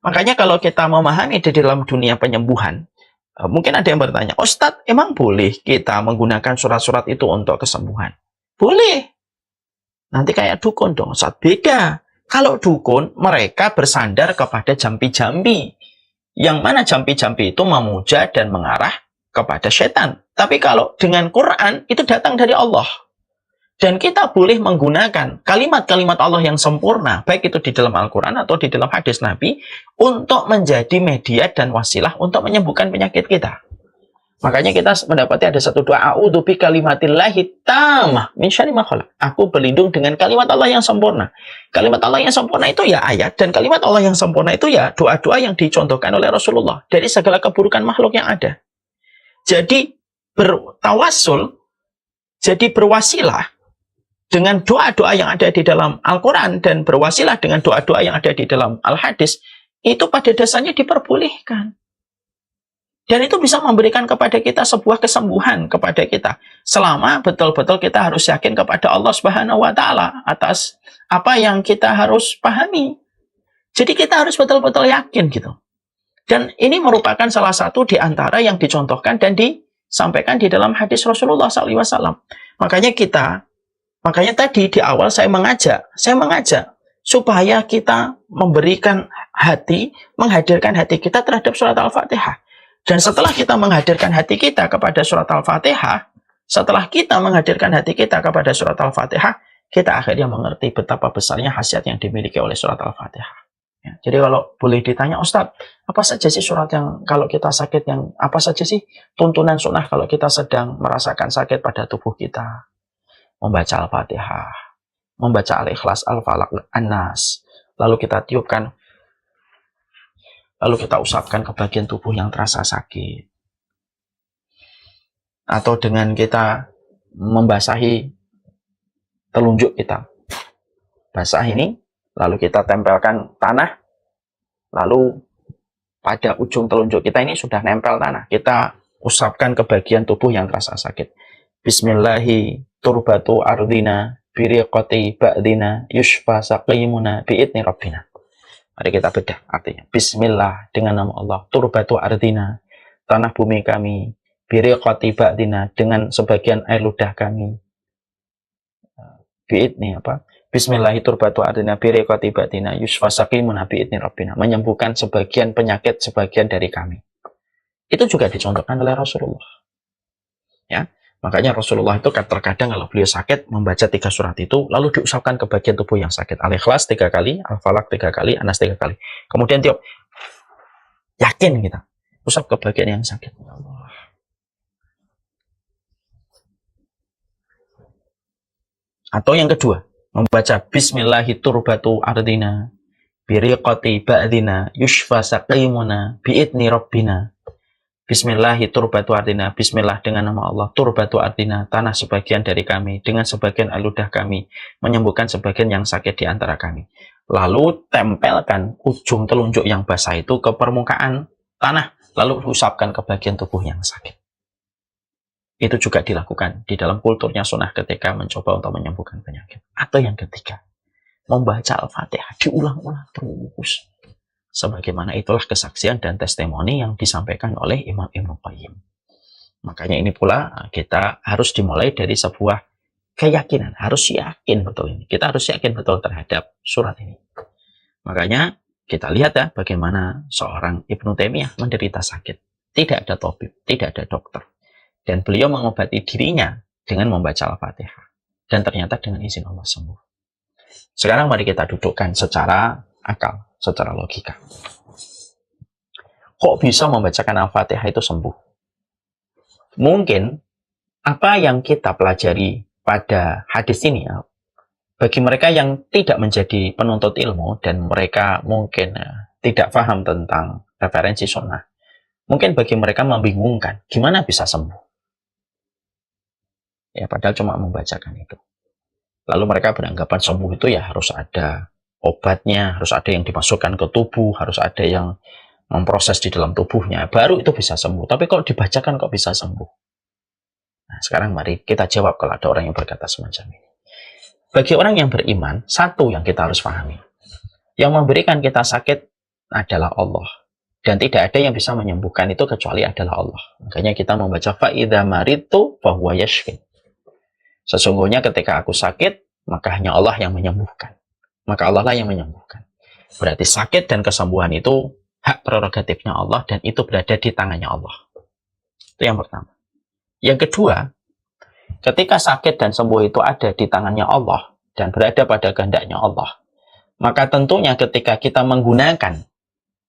Makanya kalau kita memahami di dalam dunia penyembuhan, mungkin ada yang bertanya, Ustadz, emang boleh kita menggunakan surat-surat itu untuk kesembuhan? Boleh. Nanti kayak dukun dong, Ustadz. Beda. Kalau dukun, mereka bersandar kepada jampi-jampi. Yang mana jampi-jampi itu memuja dan mengarah kepada setan. Tapi kalau dengan Quran, itu datang dari Allah. Dan kita boleh menggunakan kalimat-kalimat Allah yang sempurna, baik itu di dalam Al-Quran atau di dalam hadis Nabi, untuk menjadi media dan wasilah untuk menyembuhkan penyakit kita. Makanya kita mendapati ada satu doa, A'udzu bi kalimatillahi tammah min syarri ma khalaq. Aku berlindung dengan kalimat Allah yang sempurna. Kalimat Allah yang sempurna itu ya ayat, dan kalimat Allah yang sempurna itu ya doa-doa yang dicontohkan oleh Rasulullah dari segala keburukan makhluk yang ada. Jadi bertawassul, jadi berwasilah dengan doa-doa yang ada di dalam Al-Quran dan berwasilah dengan doa-doa yang ada di dalam Al-Hadis, itu pada dasarnya diperbolehkan. Dan itu bisa memberikan kepada kita sebuah kesembuhan kepada kita. Selama betul-betul kita harus yakin kepada Allah Subhanahu wa Ta'ala atas apa yang kita harus pahami. Jadi kita harus betul-betul yakin gitu. Dan ini merupakan salah satu di antara yang dicontohkan dan disampaikan di dalam hadis Rasulullah SAW. Makanya tadi di awal saya mengajak supaya kita memberikan hati, menghadirkan hati kita terhadap surat Al-Fatihah. Dan setelah kita menghadirkan hati kita kepada surat Al-Fatihah, kita akhirnya mengerti betapa besarnya khasiat yang dimiliki oleh surat Al-Fatihah. Ya, jadi kalau boleh ditanya, Ustadz, apa saja sih surat yang kalau kita sakit, yang apa saja sih tuntunan sunnah kalau kita sedang merasakan sakit pada tubuh kita? Membaca Al-Fatihah, membaca Al-Ikhlas, Al-Falaq, An-Nas, lalu kita tiupkan, lalu kita usapkan ke bagian tubuh yang terasa sakit. Atau dengan kita membasahi telunjuk kita. Basah ini, lalu kita tempelkan tanah, lalu pada ujung telunjuk kita ini sudah nempel tanah. Kita usapkan ke bagian tubuh yang terasa sakit. Bismillahi turbatu ardina biriqati ba'dina yushfa saqimuna bi'idni rabbina. Mari kita bedah artinya. Bismillah, dengan nama Allah. Turbatu ardina, tanah bumi kami. Biriqati ba'dina, dengan sebagian air ludah kami. Bi'idni apa? Bismillahi turbatu ardina biriqati ba'dina yushfa saqimuna bi'idni rabbina. Menyembuhkan sebagian penyakit sebagian dari kami. Itu juga dicontohkan oleh Rasulullah. Ya. Makanya Rasulullah itu terkadang kalau beliau sakit membaca 3 surat itu lalu diusapkan ke bagian tubuh yang sakit. Al-Ikhlas 3 kali, Al-Falaq 3 kali, An-Nas 3 kali. Kemudian tiup. Yakin kita. Usap ke bagian yang sakit. Allah. Atau yang kedua, membaca Bismillahi turbatu ardina biriqati ba'dina yushfa saqimuna bi'idni rabbina. Bismillahi turbatu ardina, bismillah dengan nama Allah, turbatu ardina, tanah sebagian dari kami, dengan sebagian ludah kami, menyembuhkan sebagian yang sakit di antara kami. Lalu tempelkan ujung telunjuk yang basah itu ke permukaan tanah, lalu usapkan ke bagian tubuh yang sakit. Itu juga dilakukan di dalam kulturnya sunnah ketika mencoba untuk menyembuhkan penyakit. Atau yang ketiga, membaca Al-Fatihah diulang-ulang terus. Sebagaimana itulah kesaksian dan testimoni yang disampaikan oleh Imam Ibnu Qayyim. Makanya ini pula kita harus dimulai dari sebuah keyakinan. Harus yakin betul ini. Kita harus yakin betul terhadap surat ini. Makanya kita lihat ya bagaimana seorang Ibnu Taimiyah menderita sakit. Tidak ada tabib, tidak ada dokter. Dan beliau mengobati dirinya dengan membaca Al-Fatihah. Dan ternyata dengan izin Allah sembuh. Sekarang mari kita dudukkan secara akal, secara logika. Kok bisa membacakan Al-Fatihah itu sembuh? Mungkin apa yang kita pelajari pada hadis ini, bagi mereka yang tidak menjadi penuntut ilmu dan mereka mungkin tidak paham tentang referensi sunnah, mungkin bagi mereka membingungkan, gimana bisa sembuh? Ya, padahal cuma membacakan itu. Lalu mereka beranggapan sembuh itu ya harus ada obatnya, harus ada yang dimasukkan ke tubuh, harus ada yang memproses di dalam tubuhnya, baru itu bisa sembuh. Tapi kalau dibacakan kok bisa sembuh? Nah, sekarang mari kita jawab kalau ada orang yang berkata semacam ini. Bagi orang yang beriman, satu yang kita harus pahami. Yang memberikan kita sakit adalah Allah. Dan tidak ada yang bisa menyembuhkan itu kecuali adalah Allah. Makanya kita membaca fa'idha maritu fahuwa yashfin. Sesungguhnya ketika aku sakit, maka hanya Allah yang menyembuhkan. Maka Allah lah yang menyembuhkan. Berarti sakit dan kesembuhan itu hak prerogatifnya Allah dan itu berada di tangannya Allah. Itu yang pertama. Yang kedua, ketika sakit dan sembuh itu ada di tangannya Allah dan berada pada kehendaknya Allah, maka tentunya ketika kita menggunakan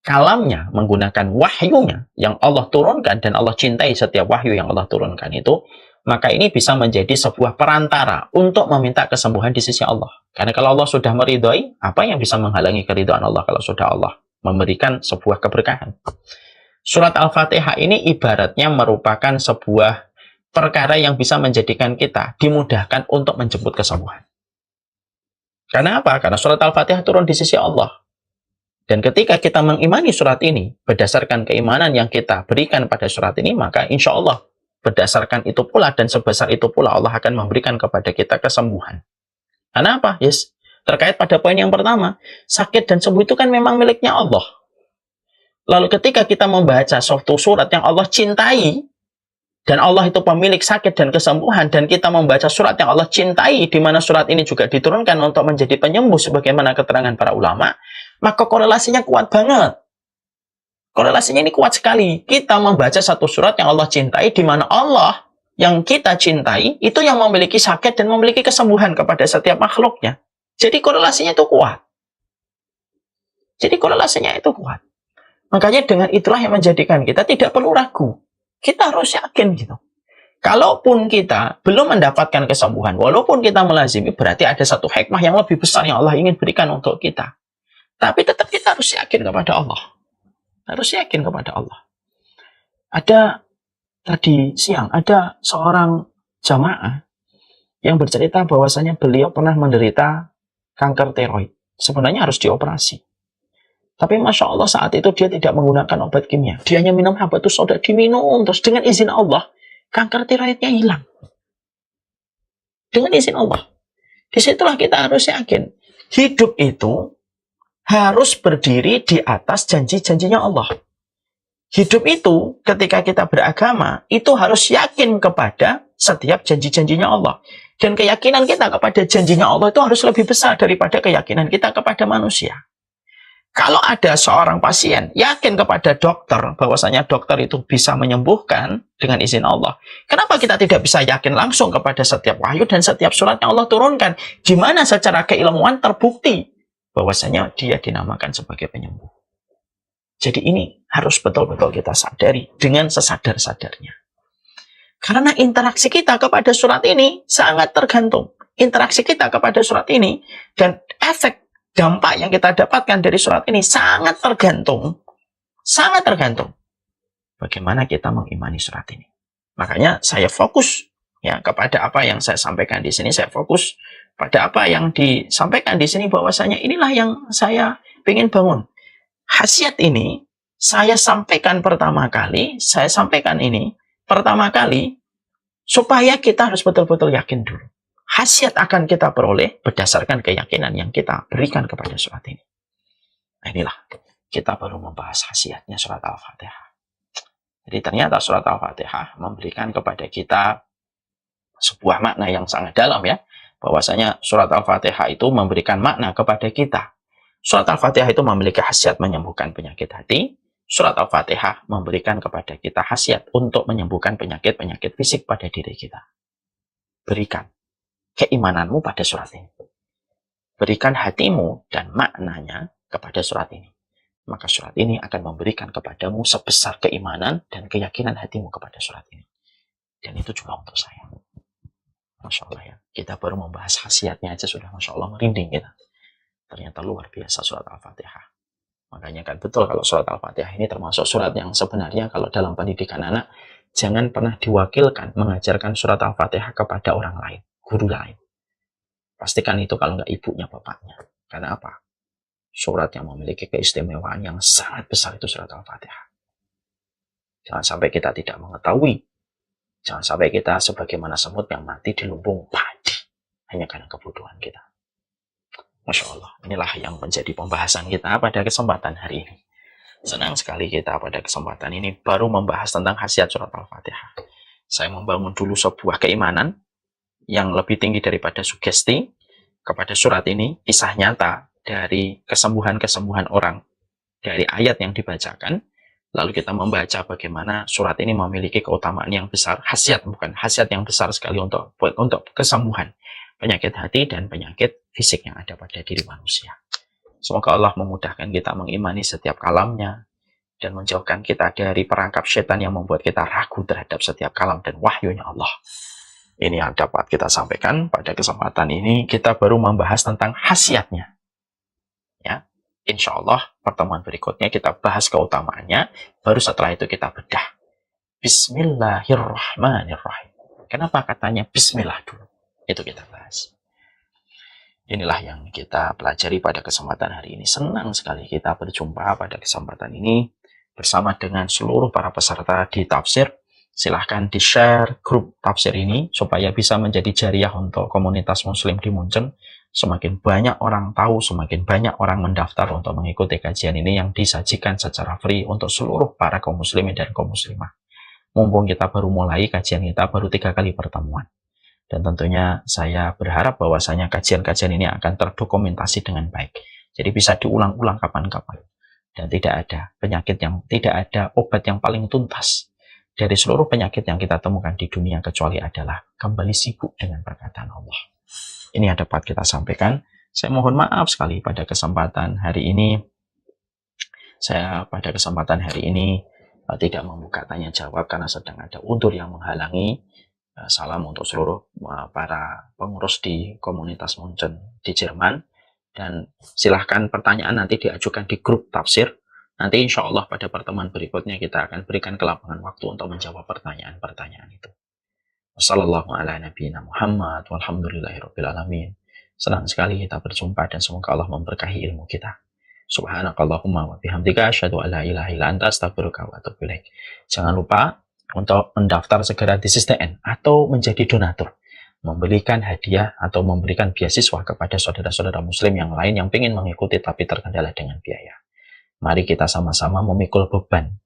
kalamnya, menggunakan wahyunya yang Allah turunkan dan Allah cintai setiap wahyu yang Allah turunkan itu, maka ini bisa menjadi sebuah perantara untuk meminta kesembuhan di sisi Allah. Karena kalau Allah sudah meridhoi, apa yang bisa menghalangi keridhaan Allah kalau sudah Allah memberikan sebuah keberkahan? Surat Al-Fatihah ini ibaratnya merupakan sebuah perkara yang bisa menjadikan kita dimudahkan untuk menjemput kesembuhan. Karena apa? Karena surat Al-Fatihah turun di sisi Allah. Dan ketika kita mengimani surat ini, berdasarkan keimanan yang kita berikan pada surat ini, maka insya Allah berdasarkan itu pula dan sebesar itu pula Allah akan memberikan kepada kita kesembuhan. Karena apa? Yes. Terkait pada poin yang pertama, sakit dan sembuh itu kan memang miliknya Allah. Lalu ketika kita membaca suatu surat yang Allah cintai, dan Allah itu pemilik sakit dan kesembuhan, dan kita membaca surat yang Allah cintai, di mana surat ini juga diturunkan untuk menjadi penyembuh sebagaimana keterangan para ulama, maka korelasinya kuat banget. Korelasinya ini kuat sekali. Kita membaca satu surat yang Allah cintai, di mana Allah yang kita cintai, itu yang memiliki sakit dan memiliki kesembuhan kepada setiap makhluknya. Jadi korelasinya itu kuat. Jadi korelasinya itu kuat. Makanya dengan itulah yang menjadikan kita tidak perlu ragu. Kita harus yakin gitu. Kalaupun kita belum mendapatkan kesembuhan, walaupun kita melazimi, berarti ada satu hikmah yang lebih besar yang Allah ingin berikan untuk kita. Tapi tetap kita harus yakin kepada Allah. Harus yakin kepada Allah. Ada tadi siang, ada seorang jamaah yang bercerita bahwasanya beliau pernah menderita kanker tiroid. Sebenarnya harus dioperasi. Tapi Masya Allah saat itu dia tidak menggunakan obat kimia. Dia hanya minum habatus sauda, diminum terus dengan izin Allah. Kanker tiroidnya hilang. Dengan izin Allah. Disitulah kita harus yakin. Hidup itu harus berdiri di atas janji-janjinya Allah. Hidup itu ketika kita beragama, itu harus yakin kepada setiap janji-janjinya Allah. Dan keyakinan kita kepada janjinya Allah itu harus lebih besar daripada keyakinan kita kepada manusia. Kalau ada seorang pasien yakin kepada dokter bahwasanya dokter itu bisa menyembuhkan dengan izin Allah, kenapa kita tidak bisa yakin langsung kepada setiap wahyu dan setiap surat yang Allah turunkan, di mana secara keilmuan terbukti bahwasanya dia dinamakan sebagai penyembuh. Jadi ini harus betul-betul kita sadari dengan sesadar-sadarnya. Karena interaksi kita kepada surat ini sangat tergantung. Interaksi kita kepada surat ini dan efek dampak yang kita dapatkan dari surat ini sangat tergantung. Sangat tergantung bagaimana kita mengimani surat ini. Makanya saya fokus ya kepada apa yang saya sampaikan di sini. Saya fokus pada apa yang disampaikan di sini, bahwasanya inilah yang saya ingin bangun. Khasiat ini saya sampaikan pertama kali supaya kita harus betul-betul yakin dulu. Khasiat akan kita peroleh berdasarkan keyakinan yang kita berikan kepada surat ini. Nah, inilah kita baru membahas khasiatnya surat Al-Fatihah. Jadi ternyata surat Al-Fatihah memberikan kepada kita sebuah makna yang sangat dalam ya. Bahwasanya surat Al-Fatihah itu memberikan makna kepada kita. Surat Al-Fatihah itu memiliki khasiat menyembuhkan penyakit hati. Surat Al-Fatihah memberikan kepada kita khasiat untuk menyembuhkan penyakit-penyakit fisik pada diri kita. Berikan keimananmu pada surat ini. Berikan hatimu dan maknanya kepada surat ini. Maka surat ini akan memberikan kepadamu sebesar keimanan dan keyakinan hatimu kepada surat ini. Dan itu juga untuk saya. Masya Allah ya. Kita baru membahas khasiatnya aja sudah Masya Allah merinding kita. Ternyata luar biasa surat Al-Fatihah. Makanya kan betul kalau surat Al-Fatihah ini termasuk surat yang sebenarnya kalau dalam pendidikan anak, jangan pernah diwakilkan mengajarkan surat Al-Fatihah kepada orang lain, guru lain. Pastikan itu kalau nggak ibunya, bapaknya. Karena apa? Surat yang memiliki keistimewaan yang sangat besar itu surat Al-Fatihah. Jangan sampai kita tidak mengetahui. Jangan sampai kita sebagaimana semut yang mati di lumbung padi. Hanya karena kebodohan kita. Masya Allah. Inilah yang menjadi pembahasan kita pada kesempatan hari ini. Senang sekali kita pada kesempatan ini baru membahas tentang khasiat surat Al-Fatihah. Saya membangun dulu sebuah keimanan yang lebih tinggi daripada sugesti kepada surat ini. Kisah nyata dari kesembuhan-kesembuhan orang dari ayat yang dibacakan, lalu kita membaca bagaimana surat ini memiliki keutamaan yang besar, khasiat yang besar sekali untuk kesembuhan penyakit hati dan penyakit fisik yang ada pada diri manusia. Semoga Allah memudahkan kita mengimani setiap kalamnya dan menjauhkan kita dari perangkap setan yang membuat kita ragu terhadap setiap kalam dan wahyunya Allah. Ini yang dapat kita sampaikan pada kesempatan ini. Kita baru membahas tentang khasiatnya. Ya, insya Allah pertemuan berikutnya kita bahas keutamaannya. Baru setelah itu kita bedah. Bismillahirrahmanirrahim. Kenapa katanya Bismillah dulu? Itu kita bahas. Inilah yang kita pelajari pada kesempatan hari ini. Senang sekali kita berjumpa pada kesempatan ini bersama dengan seluruh para peserta di tafsir. Silahkan di-share grup tafsir ini supaya bisa menjadi jariah untuk komunitas muslim di Munchen. Semakin banyak orang tahu, semakin banyak orang mendaftar untuk mengikuti kajian ini yang disajikan secara free untuk seluruh para kaum muslimin dan kaum muslimah. Mumpung kita baru mulai, kajian kita baru 3 kali pertemuan. Dan tentunya saya berharap bahwasanya kajian-kajian ini akan terdokumentasi dengan baik. Jadi bisa diulang-ulang kapan-kapan. Dan tidak ada obat yang paling tuntas dari seluruh penyakit yang kita temukan di dunia kecuali adalah kembali sibuk dengan perkataan Allah. Ini yang dapat kita sampaikan. Saya mohon maaf sekali pada kesempatan hari ini. Saya pada kesempatan hari ini tidak membuka tanya jawab karena sedang ada udzur yang menghalangi. Salam untuk seluruh para pengurus di komunitas Munchen di Jerman. Dan silahkan pertanyaan nanti diajukan di grup tafsir. Nanti insya Allah pada pertemuan berikutnya kita akan berikan kelapangan waktu untuk menjawab pertanyaan-pertanyaan itu. Wassalamualaikum Muhammad walhamdulillahirabbil alamin. Senang sekali kita berjumpa dan semoga Allah memberkahi ilmu kita. Subhanakallahumma wa bihamdika asyhadu an la ilaha illa anta astaghfiruka wa atubu ilaik. Jangan lupa untuk mendaftar segera di SISTN atau menjadi donatur, memberikan hadiah atau memberikan beasiswa kepada saudara-saudara muslim yang lain yang ingin mengikuti tapi terkendala dengan biaya. Mari kita sama-sama memikul beban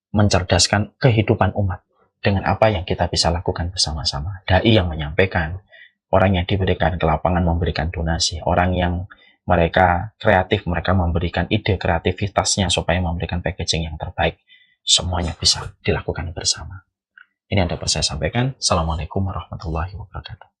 mencerdaskan kehidupan umat dengan apa yang kita bisa lakukan bersama-sama. Dai yang menyampaikan, orang yang diberikan kelapangan memberikan donasi, orang yang mereka kreatif, mereka memberikan ide kreativitasnya supaya memberikan packaging yang terbaik. Semuanya bisa dilakukan bersama. Ini yang dapat saya sampaikan. Assalamualaikum warahmatullahi wabarakatuh.